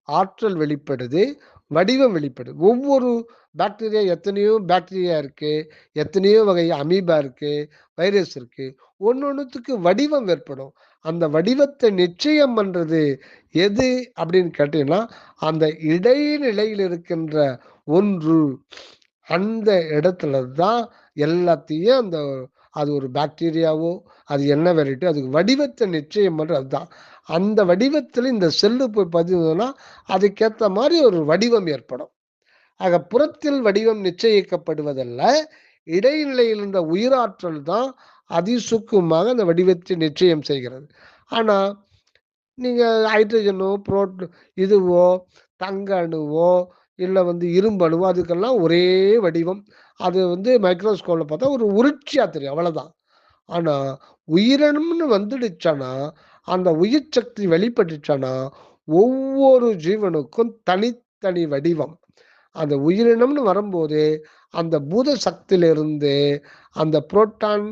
S1: ஆற்றல் வெளிப்படுது, வடிவம் வெளிப்படுது. ஒவ்வொரு பாக்டீரியா எத்தனையோ பாக்டீரியா இருக்கு, எத்தனையோ வகை அமீபா இருக்கு, வைரஸ் இருக்கு. ஒன்னொன்னுத்துக்கு வடிவம் ஏற்படும். அந்த வடிவத்தை நிச்சயம் பண்றது எது அப்படின்னு கேட்டீங்கன்னா, அந்த இடைநிலையில் இருக்கின்ற ஒன்று. அந்த இடத்துல தான் எல்லாத்தையும் அந்த அது ஒரு பாக்டீரியாவோ, அது என்ன வெரைட்டி, அதுக்கு வடிவத்தை நிச்சயம் பண்றது அதுதான். அந்த வடிவத்தில் இந்த செல்லு போய் பதிந்ததுன்னா அதுக்கேற்ற மாதிரி ஒரு வடிவம் ஏற்படும். ஆக புறத்தில் வடிவம் நிச்சயிக்கப்படுவதல்ல, இடைநிலையில் இருந்த உயிராற்றல் தான் அதிசுக்குமாக அந்த வடிவத்தை நிச்சயம் செய்கிறது. ஆனா நீங்க ஹைட்ரஜனோ, இதுவோ, தங்க அணுவோ, இல்ல இரும்பு அணுவோ அதுக்கெல்லாம் ஒரே வடிவம். அது மைக்ரோஸ்கோப்ல பார்த்தா ஒரு உருட்சியா தெரியும். அவ்வளவுதான். ஆனா, உயிரணும்னு வந்துடுச்சான்னா, அந்த உயிர் சக்தி வெளிப்பட்டுச்சான்னா, ஒவ்வொரு ஜீவனுக்கும் தனித்தனி வடிவம். அந்த உயிரினம்னு வரும்போது, அந்த பூத சக்தியிலிருந்து அந்த புரோட்டான்,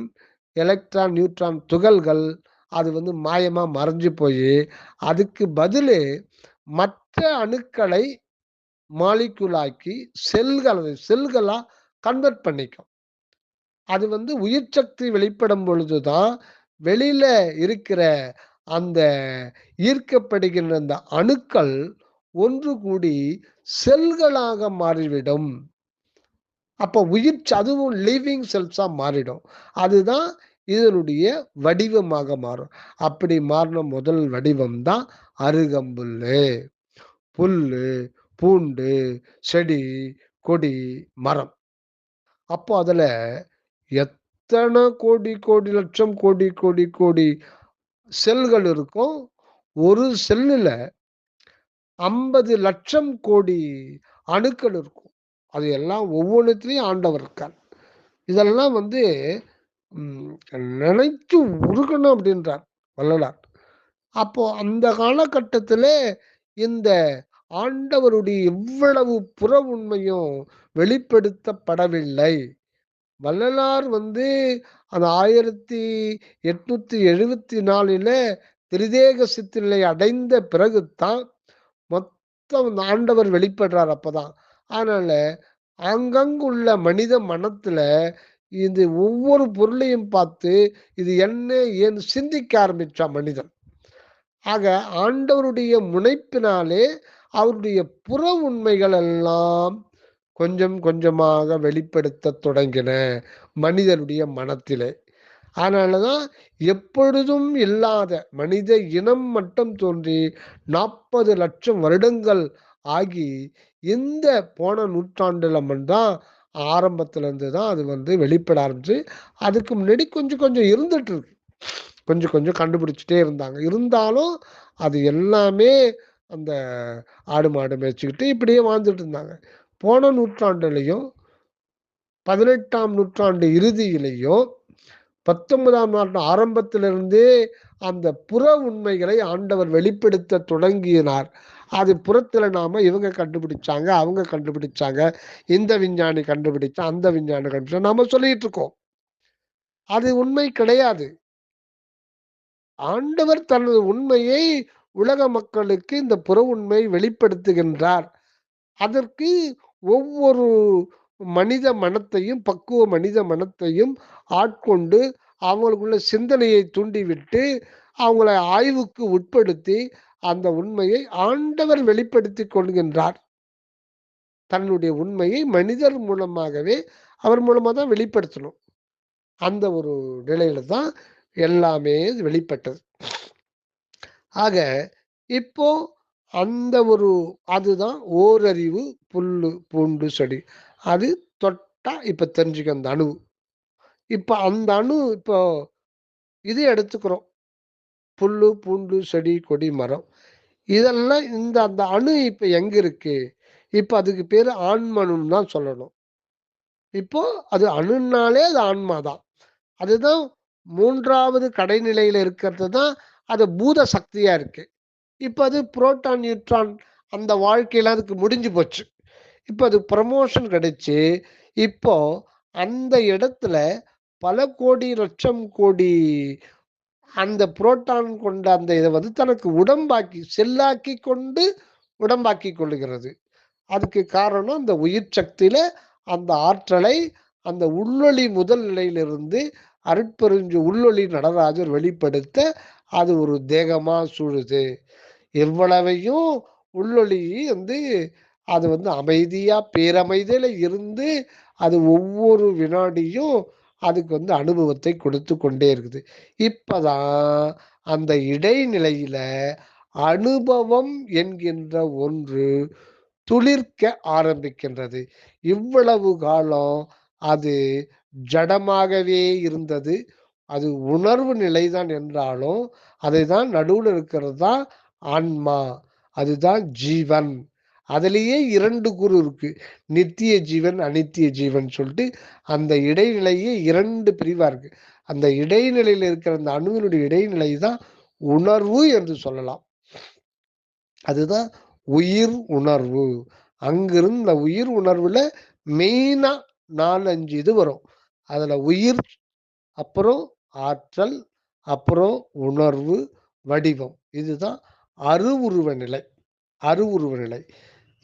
S1: எலக்ட்ரான், நியூட்ரான் துகள்கள் அது மாயமா மறைஞ்சு போயி, அதுக்கு பதிலு மற்ற அணுக்களை மாலிக்யூல் ஆக்கி செல்களா கன்வெர்ட் பண்ணிக்கும். அது உயிர் சக்தி வெளிப்படும் பொழுது தான், வெளியில இருக்கிற அந்த ஈர்க்கப்படுகின்ற அந்த அணுக்கள் ஒன்று கூடி செல்களாக மாறிவிடும். அப்போ அதுவும் லிவிங் செல்ஸா மாறிடும். அதுதான் இதனுடைய வடிவமாக மாறும். அப்படி மாறின முதல் வடிவம் தான் அருகம்புல்லு, புல்லு, பூண்டு, செடி, கொடி, மரம். அப்போ அதுல எத்தனை கோடி கோடி லட்சம் கோடி கோடி கோடி செல்கள் இருக்கும். ஒரு செல்லுல 50 லட்சம் கோடி அணுக்கள் இருக்கும். அது எல்லாம் ஒவ்வொன்னுத்திலயும் ஆண்டவர் இருக்கார். இதெல்லாம் ம் நினைச்சு உருகணும் அப்படின்றார் வள்ளலார். அப்போ அந்த காலகட்டத்திலே இந்த ஆண்டவருடைய இவ்வளவு புற உண்மையும் வெளிப்படுத்தப்படவில்லை. வள்ளலார் அந்த 1874ல திரிதேக சித்திநிலை அடைந்த பிறகுதான் மொத்தம் இந்த ஆண்டவர் வெளிப்படுறார் அப்பதான். அதனால அங்கங்குள்ள மனித மனத்துல இது ஒவ்வொரு பொருளையும் பார்த்து இது என்ன ஏன்னு சிந்திக்க ஆரம்பிச்சான் மனிதன். ஆக ஆண்டவருடைய முனைப்பினாலே அவருடைய புற உண்மைகள் எல்லாம் கொஞ்சம் கொஞ்சமாக வெளிப்படுத்த தொடங்கின மனிதனுடைய மனத்திலே. அதனாலதான் எப்பொழுதும் இல்லாத மனித இனம் மட்டும் தோன்றி 40 லட்சம் வருடங்கள் ஆகி இந்த போன நூற்றாண்டுல தான் ஆரம்பத்துல இருந்து தான் அது வெளிப்பட ஆரம்பிச்சு. அதுக்கு முன்னாடி கொஞ்சம் கொஞ்சம் இருந்துட்டு இருக்கு. கொஞ்சம் கொஞ்சம் கண்டுபிடிச்சிட்டே இருந்தாங்க. இருந்தாலும் அது எல்லாமே அந்த ஆடு மாடு மேய்ச்சிக்கிட்டு இப்படியே வாழ்ந்துட்டு இருந்தாங்க. போன நூற்றாண்டுலையும் 18ஆம் நூற்றாண்டு இறுதியிலையும் 19ஆம் நூற்றாண்டு ஆரம்பத்திலிருந்தே அந்த புற உண்மைகளை ஆண்டவர் வெளிப்படுத்த தொடங்கினார். அது புறத்துல நாம இவங்க கண்டுபிடிச்சாங்க, அவங்க கண்டுபிடிச்சாங்க, இந்த விஞ்ஞானி கண்டுபிடிச்சா, அந்த விஞ்ஞானி கண்டுபிடிச்சா நாம சொல்லிட்டு இருக்கோம். அது உண்மை கிடையாது. ஆண்டவர் தனது உண்மையை உலக மக்களுக்கு இந்த புற உண்மை வெளிப்படுத்துகின்றார். அதற்கு ஒவ்வொரு மனித மனத்தையும், பக்குவ மனித மனத்தையும் ஆட்கொண்டு அவங்களுக்குள்ள சிந்தனையை தூண்டிவிட்டு அவங்கள ஆய்வுக்கு உட்படுத்தி அந்த உண்மையை ஆண்டவர் வெளிப்படுத்திக் கொள்கின்றார். தன்னுடைய உண்மையை மனிதர் மூலமாகவே அவர் மூலமா தான் வெளிப்படுத்தணும். அந்த ஒரு நிலையில தான் எல்லாமே வெளிப்பட்டது. ஆக இப்போ அந்த ஒரு அதுதான் ஓரறிவு புல்லு பூண்டு செடி. அது தொட்டா இப்ப தெரிஞ்சுக்க அந்த அணு. இப்ப அந்த அணு இப்போ இது எடுத்துக்கிறோம். புல்லு, பூண்டு, செடி, கொடி, மரம். இதெல்லாம் அந்த அணு இப்ப எங்க இருக்கு? இப்ப அதுக்கு பேரு ஆன்மனுன்னு தான் சொல்லணும். இப்போ அது அணுன்னாலே அது ஆன்மா தான். அதுதான் 3வது கடைநிலையில இருக்கிறது தான் அது பூத சக்தியா இருக்கு. இப்ப அது புரோட்டான், நியூட்ரான் அந்த வாழ்க்கையில அதுக்கு முடிஞ்சு போச்சு. இப்ப அது ப்ரமோஷன் கிடைச்சு, இப்போ அந்த இடத்துல பல கோடி, லட்சம் கோடி அந்த புரோட்டான் கொண்ட அந்த இத தனக்கு உடம்பாக்கி செல்லாக்கி கொண்டு உடம்பாக்கிக் கொள்ளுகிறது. அதுக்கு காரணம் அந்த உயிர் சக்தியில அந்த ஆற்றலை அந்த உள்ளொளி முதல் நிலையிலிருந்து உள்ளொளி நடராஜர் வெளிப்படுத்த அது ஒரு தேகமா சூழுது. எவ்வளவையும் உள்ளொளி அது அமைதியா பேரமைதியில இருந்து அது ஒவ்வொரு வினாடியும் அதுக்கு அனுபவத்தை கொடுத்து கொண்டே இருக்குது. இப்பதான் அந்த இடைநிலையில அனுபவம் என்கின்ற ஒன்று துளிர்க்க ஆரம்பிக்கின்றது. இவ்வளவு காலம் அது ஜடமாகவே இருந்தது. அது உணர்வு நிலைதான் என்றாலும், அதை தான் நடுவுல இருக்கிறது தான் ஆன்மா. அதுதான் ஜீவன். அதிலேயே 2 கூறு இருக்கு. நித்திய ஜீவன், அநித்திய ஜீவன் சொல்லிட்டு அந்த இடைநிலையே 2 பிரிவா இருக்கு. அந்த இடைநிலையில இருக்கிற அந்த அணுவினுடைய இடைநிலை தான் உணர்வு என்று சொல்லலாம். அதுதான் உயிர் உணர்வு. அங்கிருந்து இந்த உயிர் உணர்வுல மெயினா 4, 5 இது வரும். அதுல உயிர், அப்புறம் ஆற்றல், அப்புறம் உணர்வு, வடிவம். இதுதான் அருவுருவ நிலை. அருவுருவ நிலை.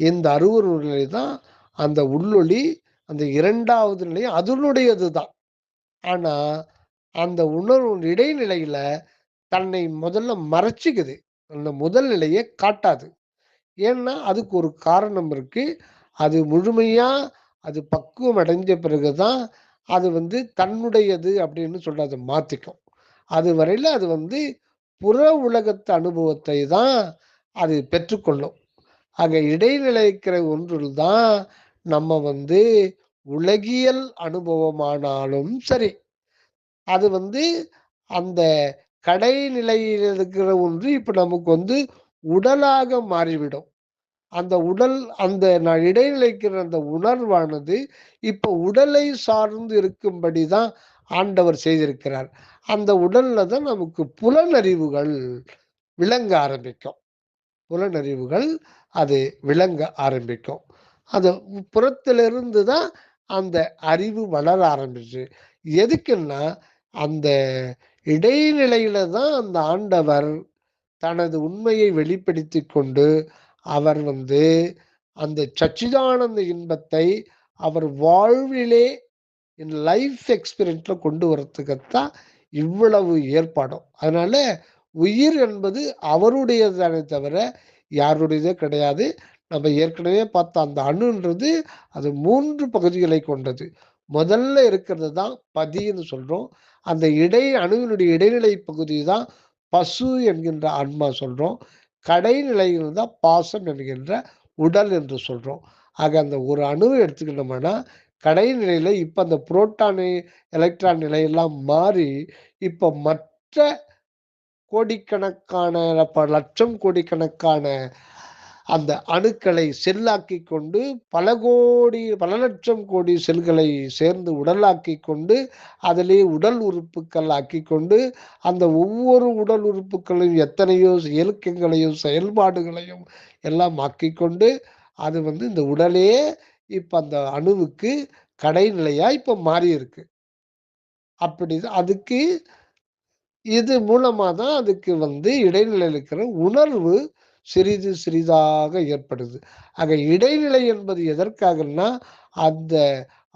S1: இந்த அருவுருவ நிலை தான் அந்த உள்ளொளி. அந்த 2வது நிலை அதனுடையது தான். ஆனா அந்த உணர்வு இடைநிலையில தன்னை முதல்ல மறைச்சுக்குது. அந்த முதல் நிலையை காட்டாது. ஏன்னா அதுக்கு ஒரு காரணம் இருக்கு. அது முழுமையா அது பக்குவம் அடைஞ்ச பிறகுதான் அது தன்னுடையது அப்படின்னு சொல்லிட்டு அதை மாத்திக்கும். அது வரையில அது புற உலகத்து அனுபவத்தை தான் அது பெற்றுக்கொள்ளும். ஆக இடைநிலைக்கிற ஒன்றில் தான் நம்ம உலகியல் அனுபவமானாலும் சரி, அது அந்த கடைநிலையில் இருக்கிற ஒன்று இப்ப நமக்கு உடலாக மாறிவிடும். அந்த உடல் அந்த நான் இடைநிலைக்கிற அந்த உணர்வானது இப்ப உடலை சார்ந்து இருக்கும்படி தான் ஆண்டவர் செய்திருக்கிறார். அந்த உடல்ல தான் நமக்கு புலனறிவுகள் விளங்க ஆரம்பிக்கும். புலனறிவுகள் அது விளங்க ஆரம்பிக்கும். அது புறத்திலிருந்து தான் அந்த அறிவு வளர ஆரம்பிச்சு. எதுக்குன்னா, அந்த இடைநிலையில தான் அந்த ஆண்டவர் தனது உண்மையை வெளிப்படுத்திக் கொண்டு, அவர் அந்த சச்சிதானந்த இன்பத்தை அவர் வாழ்விலே லைஃப் எக்ஸ்பீரியன்ஸ்ல கொண்டு வரத்துக்குத்தான் இவ்வளவு ஏற்பாடும். அதனால உயிர் என்பது அவருடையதானே தவிர யாருடையதே கிடையாது. நம்ம ஏற்கனவே பார்த்த அந்த அணுன்றது அது 3 பகுதிகளை கொண்டது. முதல்ல இருக்கிறது தான் பதின்னு சொல்றோம். அந்த அணுவினுடைய இடைநிலை பகுதி தான் பசு என்கின்ற ஆன்மா சொல்றோம். கடைநிலையில் தான் பாசம் என்கின்ற உடல் என்று சொல்றோம். ஆக அந்த ஒரு அணுவை எடுத்துக்கிட்டோம்னா கடைநிலையில இப்ப அந்த புரோட்டான், எலக்ட்ரான் நிலையெல்லாம் மாறி இப்ப மற்ற கோடிக்கணக்கான லட்சம் கோடிக்கணக்கான அந்த அணுக்களை செல்லாக்கி கொண்டு பல லட்சம் கோடி செல்களை சேர்ந்து உடலாக்கி கொண்டு அதிலே உடல் உறுப்புக்கள் ஆக்கி கொண்டு அந்த ஒவ்வொரு உடல் உறுப்புகளையும் எத்தனையோ இயக்கங்களையும் செயல்பாடுகளையும் எல்லாம் ஆக்கி கொண்டு அது இந்த உடலே இப்ப அந்த அணுவுக்கு கடைநிலையா இப்ப மாறி இருக்கு. அப்படி அதுக்கு இது மூலமா தான் அதுக்கு இடைநிலையில் இருக்கிற உணர்வு சிறிது சிறிதாக ஏற்படுது. ஆக இடைநிலை என்பது எதற்காகன்னா, அந்த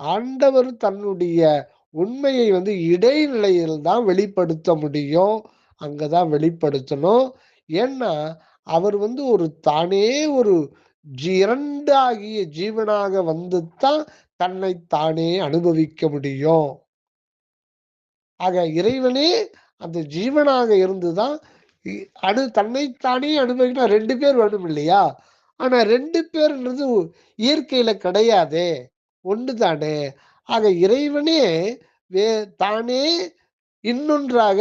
S1: ஆண்டவர் தன்னுடைய உண்மையை இடைநிலையில் தான் வெளிப்படுத்த முடியும். அங்க தான் வெளிப்படுத்தணும். ஏன்னா, அவர் ஒரு தானே ஒரு 2 ஆகிய ஜீவனாக வந்து தான் தன்னை தானே அனுபவிக்க முடியும். ஆக இறைவனே அந்த ஜீவனாக இருந்துதான் தன்னைத்தானே அனுபவிக்கணும். 2 பேர் வேணும் இல்லையா? ஆனா 2 பேர்ன்றது இயற்கையில கிடையாதே. ஒண்ணு தானே. ஆக இறைவனே வே தானே இன்னொன்றாக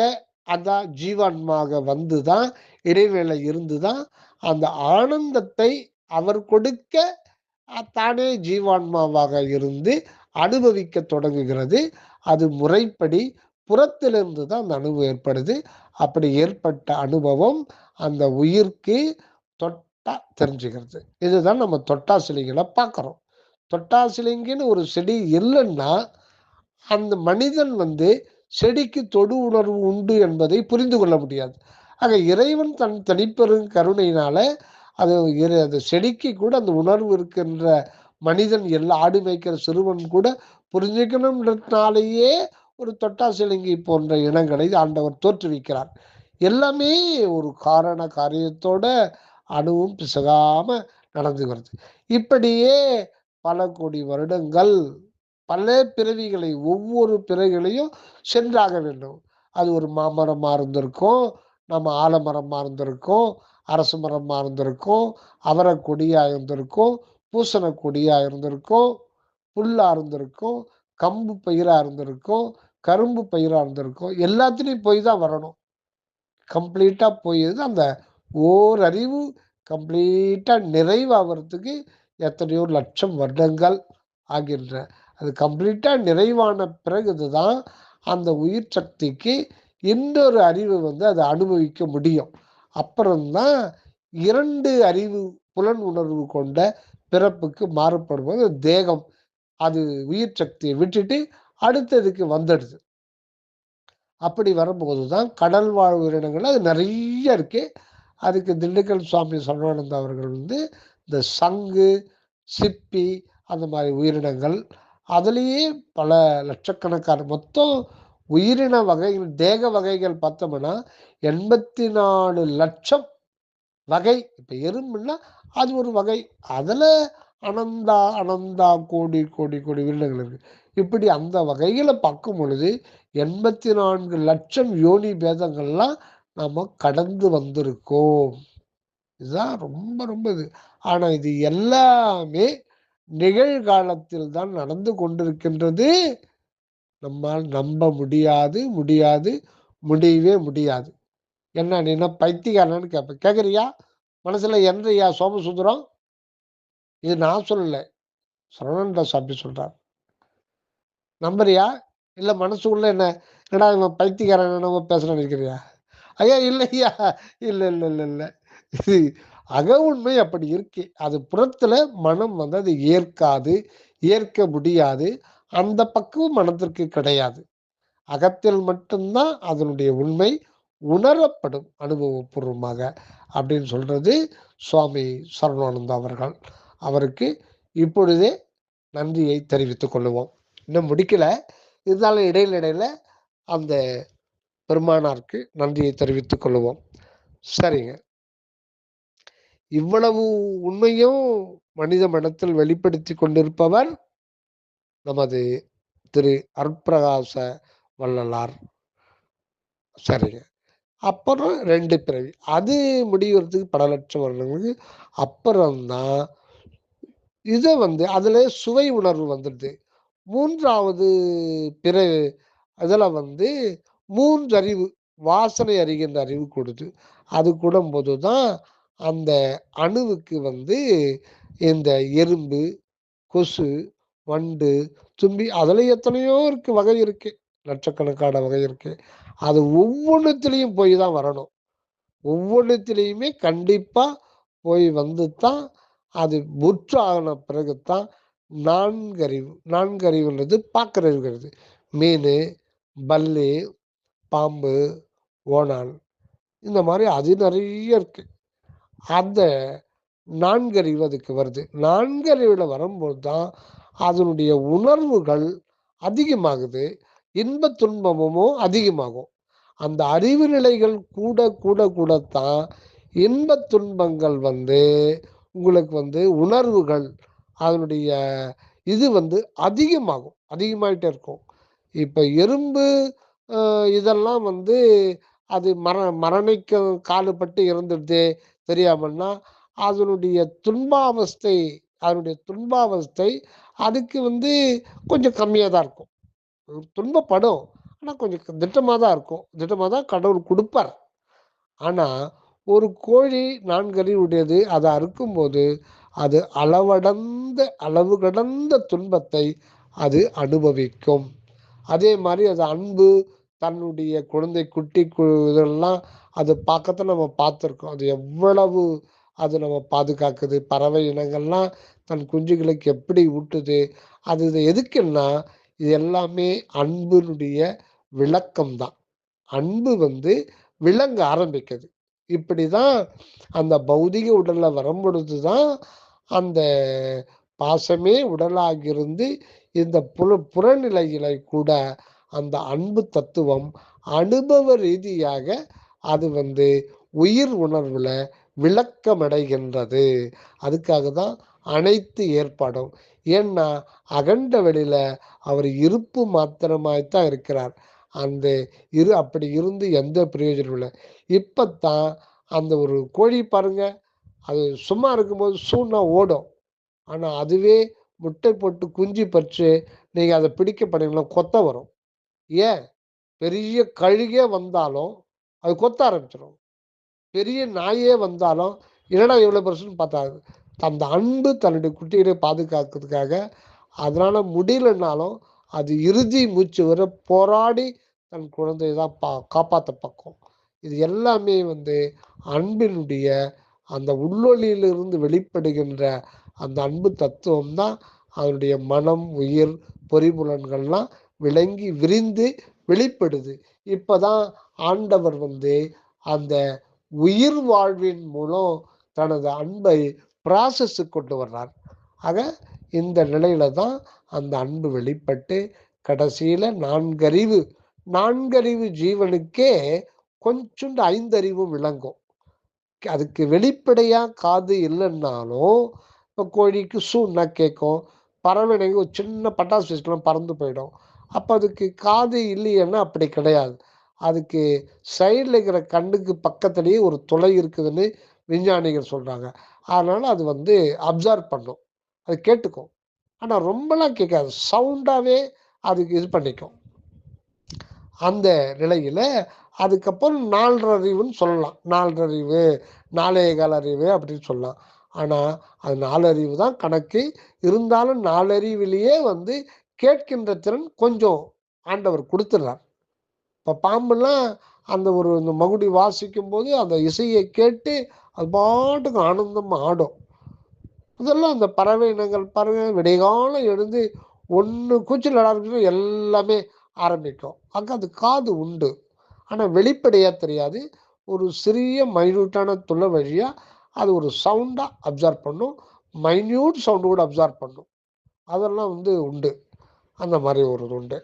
S1: அதான் ஜீவான்மாக வந்துதான் இறைவனில இருந்துதான் அந்த ஆனந்தத்தை அவர் கொடுக்க தானே ஜீவான்மாவாக இருந்து அனுபவிக்க தொடங்குகிறது. அது முறைப்படி புறத்திலிருந்து தான் அந்த அனுபவம் ஏற்படுது. அப்படி ஏற்பட்ட அனுபவம் அந்த உயிர்க்கு தொட்டா தெரிஞ்சுக்கிறது. இதுதான் நம்ம தொட்டாசிலிங்களை பார்க்கிறோம். தொட்டாசிலிங்கின்னு ஒரு செடி இல்லைன்னா அந்த மனிதன் செடிக்கு தொடு உணர்வு உண்டு என்பதை புரிந்து கொள்ள முடியாது. ஆக இறைவன் தன் தனிப்பெரும் கருணையினால அது அந்த செடிக்கு கூட அந்த உணர்வு இருக்கின்ற மனிதன் ஆடு மேய்க்கிற சிறுவன் கூட புரிஞ்சுக்கணும்ன்றதுனாலேயே ஒரு தொட்டாசிலிங்கி போன்ற இனங்களை ஆண்டவர் தோற்றுவிக்கிறார். எல்லாமே ஒரு காரண காரியத்தோட அணுவும் பிசகாம நடந்து வருது. இப்படியே பல கோடி வருடங்கள் பல பிறவிகளை ஒவ்வொரு பிறவிகளையும் சென்றாக வேண்டும். அது ஒரு மாமரமாக இருந்திருக்கும், நம்ம ஆலமரமாக இருந்திருக்கும், அரச மரமாக இருந்திருக்கும், அவரை கொடியாக இருந்திருக்கும், பூசண கொடியாக இருந்திருக்கும், புல்லாக இருந்திருக்கும், கம்பு பயிராக இருந்திருக்கும், கரும்பு பயிராக இருந்திருக்கும். எல்லாத்துலேயும் போய் தான் வரணும். கம்ப்ளீட்டாக போய் அந்த ஓரறிவு கம்ப்ளீட்டாக நிறைவாகிறதுக்கு எத்தனையோ லட்சம் வருடங்கள் ஆகின்ற அது கம்ப்ளீட்டாக நிறைவான பிறகு தான் அந்த உயிர் சக்திக்கு இன்னொரு அறிவு அது அனுபவிக்க முடியும். அப்புறம்தான் 2 அறிவு புலன் உணர்வு கொண்ட பிறப்புக்கு மாறுபடும்போது தேகம் அது உயிர் சக்தியை விட்டுட்டு அடுத்ததுக்கு வந்துடுது. அப்படி வரும்போது தான் கடல் வாழ் உயிரினங்கள் அது நிறைய இருக்கு. அதுக்கு திண்டுக்கல் சுவாமி சரவணானந்தா அவர்கள் இந்த சங்கு, சிப்பி அந்த மாதிரி உயிரினங்கள் அதுலேயே பல லட்சக்கணக்கான மொத்தம் உயிரின வகைகள் தேக வகைகள் பார்த்தோம்னா 84 லட்சம் வகை. இப்போ எறும்புன்னா அது ஒரு வகை. அதில் அனந்தா அனந்தா கோடி கோடி கோடி உயிரினங்கள் இருக்கு. இப்படி அந்த வகைகளை பார்க்கும் பொழுது 84 லட்சம் யோனி பேதங்கள்லாம் நம்ம கடந்து வந்திருக்கோம். இதுதான் ரொம்ப ரொம்ப இது. ஆனா இது எல்லாமே நிகழ்காலத்தில் தான் நடந்து கொண்டிருக்கின்றது. நம்மால் நம்ப முடியாது முடியாது முடியவே முடியாது. என்ன நீ என்ன பைத்தியக்காரனான்னு கேட்பேன். கேட்குறியா? மனசுல என்னையா சோமசுந்தரம்? இது நான் சொல்லல. சரவணன் சாமி சொல்றார். நம்புறியா? இல்ல மனசுக்குள்ள என்ன என்னடா இவன் பைத்தியக்காரன் என்னமோ பேசுறான்னு நினைக்கிறியா? ஐயா இல்லையா, இல்ல இல்ல இல்ல இல்ல. இது அக உண்மை அப்படி இருக்கு. அது புறத்துல மனம் அதை ஏற்காது, ஏற்க முடியாது. அந்த பக்குவம் மனத்திற்கு கிடையாது. அகத்தில் மட்டும்தான் அதனுடைய உண்மை உணரப்படும் அனுபவபூர்வமாக அப்படின்னு சொல்றது சுவாமி சரவணானந்தா அவர்கள். அவருக்கு இப்பொழுதே நன்றியை தெரிவித்துக் கொள்ளுவோம். இன்னும் முடிக்கல, இருந்தாலும் இடையில இடையில அந்த பெருமானாருக்கு நன்றியை தெரிவித்துக் கொள்ளுவோம். சரிங்க. இவ்வளவு உண்மையும் மனித மனத்தில் வெளிப்படுத்தி கொண்டிருப்பவர் நமது திரு அருட்பிரகாச வள்ளலார். சரிங்க. அப்புறம் 2 பிறவி. அது முடிவதற்கு பல லட்சம் வருடங்களுக்கு அப்புறம்தான் இதை அதுல சுவை உணர்வு வந்துடுது. 3வது பிற இதில் 3 அறிவு வாசனை அறிகின்ற அறிவு கொடுத்து அது கூடும்போது தான் அந்த அணுவுக்கு இந்த எறும்பு, கொசு, வண்டு, தும்பி அதில் எத்தனையோ இருக்கு வகை இருக்கு. லட்சக்கணக்கான வகை இருக்கு. அது ஒவ்வொன்றுத்திலையும் போய் தான் வரணும். ஒவ்வொன்றுத்திலையுமே கண்டிப்பா போய் தான் அது முற்றான பிறகுதான் நான்கறிவுன்றது பார்க்கறது. மீன், பல்லி, பாம்பு, ஓணான் இந்த மாதிரி அது நிறைய இருக்கு. அந்த நான்கறிவு அதுக்கு வருது. நான்கறிவுல வரும்போது தான் அதனுடைய உணர்வுகள் அதிகமாகுது. இன்ப துன்பமும் அதிகமாகும். அந்த அறிவு நிலைகள் கூட கூட கூடத்தான் இன்ப துன்பங்கள் உங்களுக்கு உணர்வுகள் அதனுடைய இது அதிகமாகும். அதிகமாயிட்டே இருக்கும். இப்ப எறும்பு இதெல்லாம் அது மரணிக்க காலுப்பட்டு இறந்துடுது தெரியாமன்னா அதனுடைய துன்பாவஸ்தை அதனுடைய துன்பாவஸ்தை அதுக்கு கொஞ்சம் கம்மியாக தான் இருக்கும். துன்பப்படும். ஆனால் கொஞ்சம் திட்டமாக தான் இருக்கும். திட்டமாக தான் கடவுள் கொடுப்பார். ஆனால் ஒரு கோழி 4 அறிவுடையது. அதை அறுக்கும்போது அது அளவு கடந்த துன்பத்தை அது அனுபவிக்கும். அதே மாதிரி அது அன்பு தன்னுடைய குழந்தை குட்டி இதெல்லாம் அது பார்க்கத்தான் நம்ம பார்த்துருக்கோம். அது எவ்வளவு அது நம்ம பாதுகாக்குது. பறவை இனங்கள்லாம் தன் குஞ்சுகளுக்கு எப்படி ஊட்டுது. அது இது எதுக்குன்னா இது எல்லாமே அன்பினுடைய விளக்கம் தான். அன்பு விளங்க ஆரம்பிக்குது. இப்படி தான் அந்த பௌதிக உடல்ல வரும்பொழுது தான் அந்த பாசமே உடலாகியிருந்து இந்த புறநிலையில கூட அந்த அன்பு தத்துவம் அனுபவ ரீதியாக அது உயிர் உணர்வுல விளக்கமடைகின்றது. அதுக்காக தான் அனைத்து ஏற்பாடும். ஏன்னா அகண்ட வெளியில அவர் இருப்பு மாத்திரமாய்த்தான் இருக்கிறார். அந்த அப்படி இருந்து எந்த பிரயோஜனம் இல்லை. இப்பத்தான் அந்த ஒரு கோழி பாருங்க, அது சும்மா இருக்கும்போது சூன்னா ஓடும். ஆனா அதுவே முட்டை போட்டு குஞ்சு பறிச்சு நீங்க அதை பிடிக்க பண்ணீங்கன்னா கொத்த வரும். ஏன்? பெரிய கழுகே வந்தாலும் அது கொத்த ஆரம்பிச்சிடும். பெரிய நாயே வந்தாலும் என்னடா இவ்வளோ பெருசுன்னு பார்த்தாது. அந்த அன்பு தன்னுடைய குட்டிகளை பாதுகாக்கிறதுக்காக அதனால முடியலன்னாலும் அது இறுதி மூச்சு வரை போராடி தன் குழந்தையை தான் காப்பாற்ற பார்க்கும். இது எல்லாமே அன்பினுடைய அந்த உள்ளொளியிலிருந்து வெளிப்படுகின்ற அந்த அன்பு தத்துவம் தான் அதனுடைய மனம், உயிர், பொறிபுலன்கள்லாம் விளங்கி விரிந்து வெளிப்படுது. இப்பதான் ஆண்டவர் அந்த உயிர் வாழ்வின் மூலம் தனது அன்பை ப்ராசஸ் கொண்டு வர்றார். ஆக இந்த நிலையில தான் அந்த அன்பு வெளிப்பட்டு கடைசியில நான்கறிவு ஜீவனுக்கே கொஞ்சோண்டு ஐந்தறிவும் விளங்கும். அதுக்கு வெளிப்படையா காது இல்லைன்னாலும் இப்போ கோழிக்கு சூன்னா கேட்கும். பறவைங்க ஒரு சின்ன பட்டாசு வச்சுக்கலாம் பறந்து போயிடும். அப்போ அதுக்கு காது இல்லையன்னா அப்படி கிடையாது. அதுக்கு சைடில் இருக்கிற கண்ணுக்கு பக்கத்துலேயே ஒரு துளை இருக்குதுன்னு விஞ்ஞானிகள் சொல்கிறாங்க. அதனால் அது அப்சர்வ் பண்ணும், அது கேட்டுக்கும். ஆனால் ரொம்பலாம் கேட்காது, சவுண்டாகவே அதுக்கு இது பண்ணிக்கும். அந்த நிலையில் அதுக்கப்புறம் 4 அறிவுன்னு சொல்லலாம். 4 அறிவு, 4 அறிவு அப்படின்னு சொல்லலாம். ஆனால் அது 4 அறிவு தான் கணக்கு. இருந்தாலும் 4 அறிவிலேயே கேட்கின்ற திறன் கொஞ்சம் ஆண்டவர் கொடுத்துடுறார். இப்போ பாம்புலாம் இந்த மகுடி வாசிக்கும் போது அந்த இசையை கேட்டு அது பாட்டுக்கு ஆனந்தமாக ஆடும். இதெல்லாம் அந்த பறவை இனங்கள் பாருங்க, விடைகாலம் எழுந்து ஒன்று கூச்சல் ஆரம்பிச்சுன்னா எல்லாமே ஆரம்பிக்கும். அங்கே அது காது உண்டு, ஆனால் வெளிப்படையாக தெரியாது. ஒரு சிறிய மைன்யூட்டான துளை வழியாக அது ஒரு சவுண்டாக அப்சர்வ் பண்ணும். மைன்யூட் சவுண்டு கூட அப்சர்வ் பண்ணும். அதெல்லாம் உண்டு. அந்த மாதிரி ஒரு உண்டு.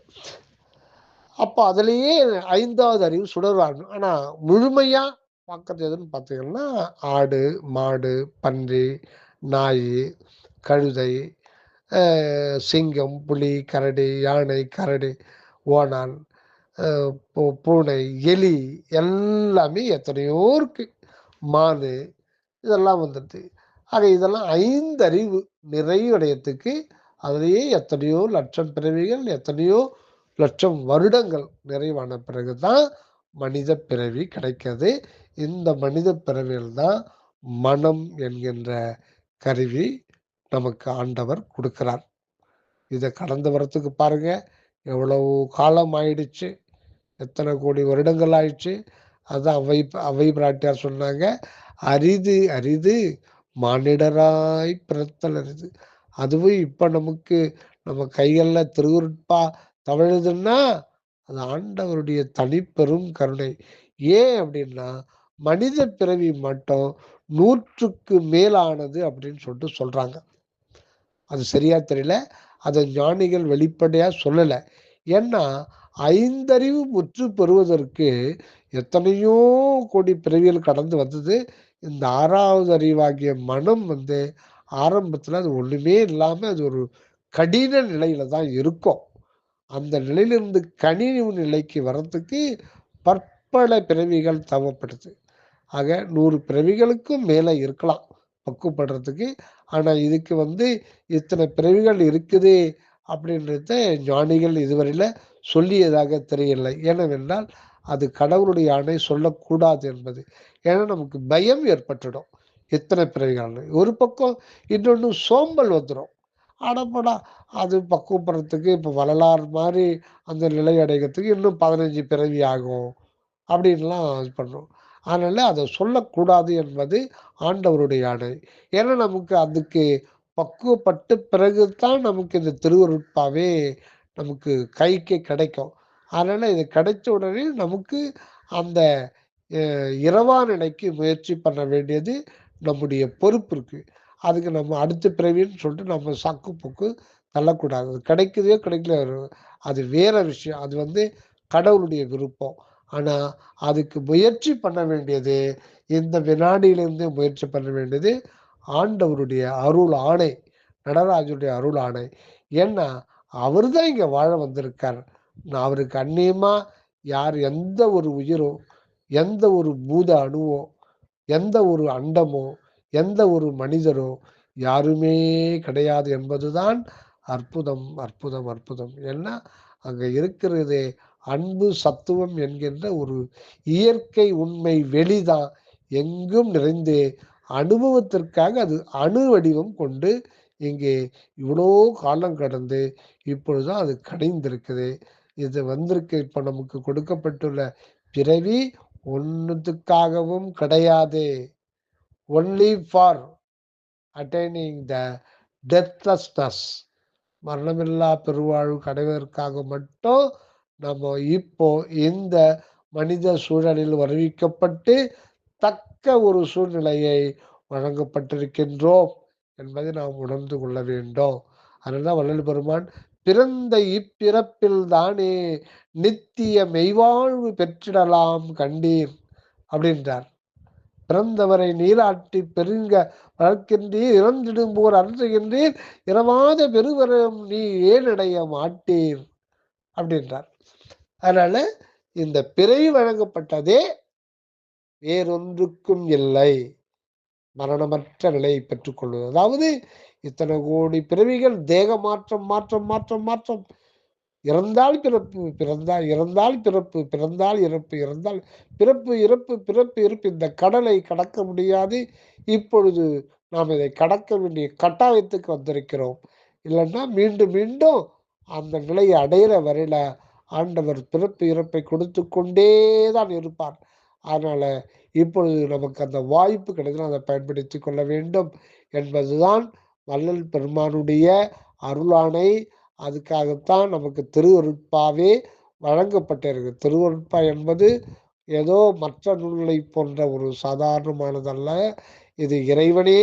S1: அப்போ அதுலேயே 5வது அறிவு சுடர்வாங்க. ஆனால் முழுமையாக பார்க்கறது எதுன்னு பார்த்தீங்கன்னா ஆடு, மாடு, பன்றி, நாய், கழுதை, சிங்கம், புலி, கரடி, யானை, கரடி, ஓணான், பூனை, எலி எல்லாமே எத்தனையோ இருக்கு. மான் இதெல்லாம் வந்துடுது. ஆக இதெல்லாம் 5 அறிவு நிறைவடையத்துக்கு அதுலேயே எத்தனையோ லட்சம் பிறவிகள், எத்தனையோ லட்சம் வருடங்கள் நிறைவான பிறகு தான் மனித பிறவி கிடைக்கிறது. இந்த மனித பிறவியில் தான் மனம் என்கின்ற கருவி நமக்கு ஆண்டவர் கொடுக்கிறார். இதை கடந்து வரத்துக்கு பாருங்க எவ்வளவு காலம் ஆயிடுச்சு, எத்தனை கோடி வருடங்கள் ஆயிடுச்சு. அதுதான் அவை பிராட்டியார் சொன்னாங்க, அரிது அரிது மானிடராய் பிறத்தல் அரிது. அதுவும் இப்ப நம்ம கைகளில் திருவுருட்பா தவழுதுன்னா அது ஆண்டவருடைய தனிப்பெரும் கருணை. ஏன் அப்படின்னா மனித பிறவி மட்டும் 100க்கு மேலானது அப்படின்னு சொல்றாங்க. அது சரியா தெரியல, அதை ஞானிகள் வெளிப்படையா சொல்லல. ஏன்னா 5 அறிவு முற்று பெறுவதற்கு எத்தனையோ கோடி பிறவிகள் கடந்து வந்தது. இந்த 6வது அறிவாகிய மனம் ஆரம்பத்துல அது ஒண்ணுமே இல்லாம அது ஒரு கடின நிலையில தான் இருக்கும். அந்த நிலையிலிருந்து கனிவு நிலைக்கு வர்றதுக்கு பற்பல பிறவிகள் தேவைப்படுது. ஆக 100 பிறவிகளுக்கும் மேல இருக்கலாம் பக்குவப்படுறதுக்கு. ஆனா இதுக்கு இத்தனை பிறவிகள் இருக்குது அப்படின்றத ஞானிகள் இதுவரையில சொல்லியதாக தெரியலை. ஏனென்றால் அது கடவுளுடைய ஆணை சொல்லக்கூடாது என்பது. ஏன்னா நமக்கு பயம் ஏற்பட்டுடும். எத்தனை பிறவிகள் ஒரு பக்கம், இன்னொன்று சோம்பல் வந்துடும். அடப்படா அது பக்குவப்படுறதுக்கு இப்போ வரலாறு மாதிரி அந்த நிலை அடைகிறதுக்கு இன்னும் 15 பிறவி ஆகும் அப்படின்லாம் இது பண்ணுறோம். அதனால அதை சொல்லக்கூடாது என்பது ஆண்டவருடைய ஆணை. ஏன்னா நமக்கு அதுக்கு பக்குவப்பட்ட பிறகு தான் நமக்கு இந்த திருவருட்பாவே நமக்கு கைக்கு கிடைக்கும். அதனால இது கிடைச்ச உடனே நமக்கு அந்த இரவா நிலைக்கு முயற்சி பண்ண வேண்டியது நம்முடைய பொறுப்பு இருக்கு. அதுக்கு நம்ம அடுத்த பிறவின்னு சொல்லிட்டு நம்ம சாக்கு போக்கு தள்ளக்கூடாது. அது கிடைக்குதோ கிடைக்கல அது வேற விஷயம். அது கடவுளுடைய விருப்பம். ஆனா அதுக்கு முயற்சி பண்ண வேண்டியது, இந்த வினாடியிலிருந்து முயற்சி பண்ண வேண்டியது ஆண்டவருடைய அருள் ஆணை. நடராஜருடைய அருள் ஆணை. ஏன்னா அவர் தான் இங்க வாழ வந்திருக்கார். அவருக்கு அந்நியமா யார் எந்த ஒரு உயிரோ, எந்த ஒரு பூத அணுவோ, எந்த ஒரு அண்டமோ, எந்த ஒரு மனிதரோ யாருமே கிடையாது என்பதுதான் அற்புதம், அற்புதம், அற்புதம். ஏன்னா அங்க இருக்கிறது அன்பு சத்துவம் என்கின்ற ஒரு இயற்கை உண்மை வெளிதான் எங்கும் நிறைந்து அனுபவத்திற்காக அது அணு வடிவம் கொண்டு இங்கே இவ்வளோ காலம் கடந்து இப்பொழுதுதான் அது கடைந்திருக்குது. இது வந்திருக்கு. இப்ப நமக்கு கொடுக்கப்பட்டுள்ள பிறவி ஒன்னுத்துக்காகவும் கிடையாது. ஒன்லி ஃபார் அட்டைனிங் த டெத்லெஸ்னஸ், மரணமில்லா பெருவாழ்வு அடைவதற்காக மட்டும் நம்ம இப்போ இந்த மனித சூழலில் வருவிக்கப்பட்டு தக்க ஒரு சூழ்நிலையை வழங்கப்பட்டிருக்கின்றோம் என்பதை நாம் உணர்ந்து கொள்ள வேண்டும். அதனால்தான் வள்ளல் பெருமான் பிறந்த இப்பிறப்பில் தானே நித்திய மெய்வாழ்வு பெற்றிடலாம் கண்டீர் அப்படின்றார். பிறந்தவரை நீராட்டி பெருங்க வளர்க்கின்றீர், இறந்திடும்போர் அன்றுகின்றீர், இரவாத பெருவரம் நீ ஏனடைய மாட்டீர் அப்படின்றார். அதனால இந்த பிறை வழங்கப்பட்டதே வேறொன்றுக்கும் இல்லை, மரணமற்ற நிலையை பெற்றுக்கொள்வது. அதாவது இத்தனை கோடி பிறவிகள் தேக மாற்றம் மாற்றம் மாற்றம் மாற்றம், இறந்தால் பிறப்பு, பிறந்தால் இறந்தால் பிறப்பு, பிறந்தால் இறப்பு, இறந்தால் பிறப்பு, இறப்பு, பிறப்பு, இறப்பு, இந்த கடலை கடக்க முடியாது. இப்பொழுது நாம் இதை கடக்க வேண்டிய கட்டாயத்துக்கு வந்திருக்கிறோம். இல்லைன்னா மீண்டும் மீண்டும் அந்த நிலையை அடையிற வரையில ஆண்டவர் பிறப்பு இறப்பை கொடுத்து கொண்டே தான் இருப்பார். அதனால இப்பொழுது நமக்கு அந்த வாய்ப்பு கிடைக்கும், அதை பயன்படுத்தி கொள்ள வேண்டும் என்பதுதான் வள்ளல் பெருமானுடைய அருளானை. அதுக்காகத்தான் நமக்கு திருவருட்பாவே வழங்கப்பட்டிருக்கு. திருவருட்பா என்பது ஏதோ மற்ற நூல்களை போன்ற ஒரு சாதாரணமானதல்ல. இது இறைவனே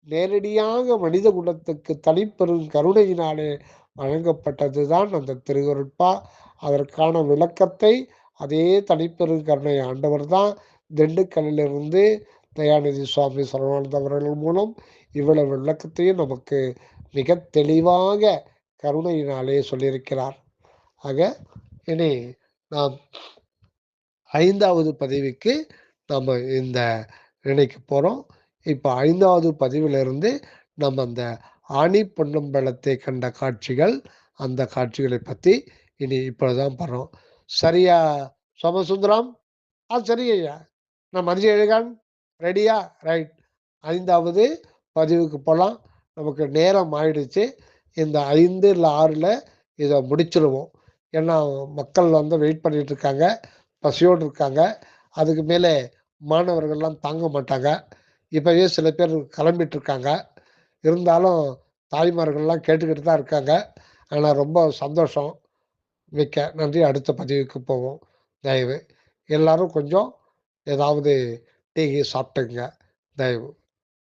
S1: நேரடியாக மனித குலத்துக்கு தனிப்பெரும் கருணையினாலே வழங்கப்பட்டதுதான் அந்த திருவருட்பா. அதற்கான விளக்கத்தை அதே தனிப்பெரும் கருணை ஆண்டவர் தான் திண்டுக்கல்லிலிருந்து தயாநிதி சுவாமி சரவானந்த அவர்கள் மூலம் இவ்வளவு விளக்கத்தையும் நமக்கு மிக தெளிவாக கருணையினாலே சொல்லியிருக்கிறார். ஆக இனி நாம் 5வது பதிவுக்கு நம்ம இந்த நினைக்க போகிறோம். இப்போ 5வது பதிவிலிருந்து நம்ம அந்த ஆணி பொன்னம்பலத்தை கண்ட காட்சிகள், அந்த காட்சிகளை பற்றி இனி இப்பொழுதுதான் படுறோம். சரியா சோமசுந்தரம்? சரி ஐயா. நான் மதிய எழுகான் ரெடியா? ரைட். 5வது பதிவுக்கு போகலாம். நமக்கு நேரம் ஆயிடுச்சு. இந்த 5 இல்லை 6ல் இதை முடிச்சிருவோம். ஏன்னா மக்கள் வந்து வெயிட் பண்ணிட்டு இருக்காங்க, பசியோடு இருக்காங்க. அதுக்கு மேலே மாணவர்கள்லாம் தாங்க மாட்டாங்க. இப்போவே சில பேர் கிளம்பிட்டு இருக்காங்க. இருந்தாலும் தாய்மார்கள்லாம் கேட்டுக்கிட்டு தான் இருக்காங்க. ஆனால் ரொம்ப சந்தோஷம், மிக்க நன்றி. அடுத்த பதிவுக்கு போவோம். தயவு எல்லாரும் கொஞ்சம் ஏதாவது டீ சாப்பிட்டுங்க தயவு.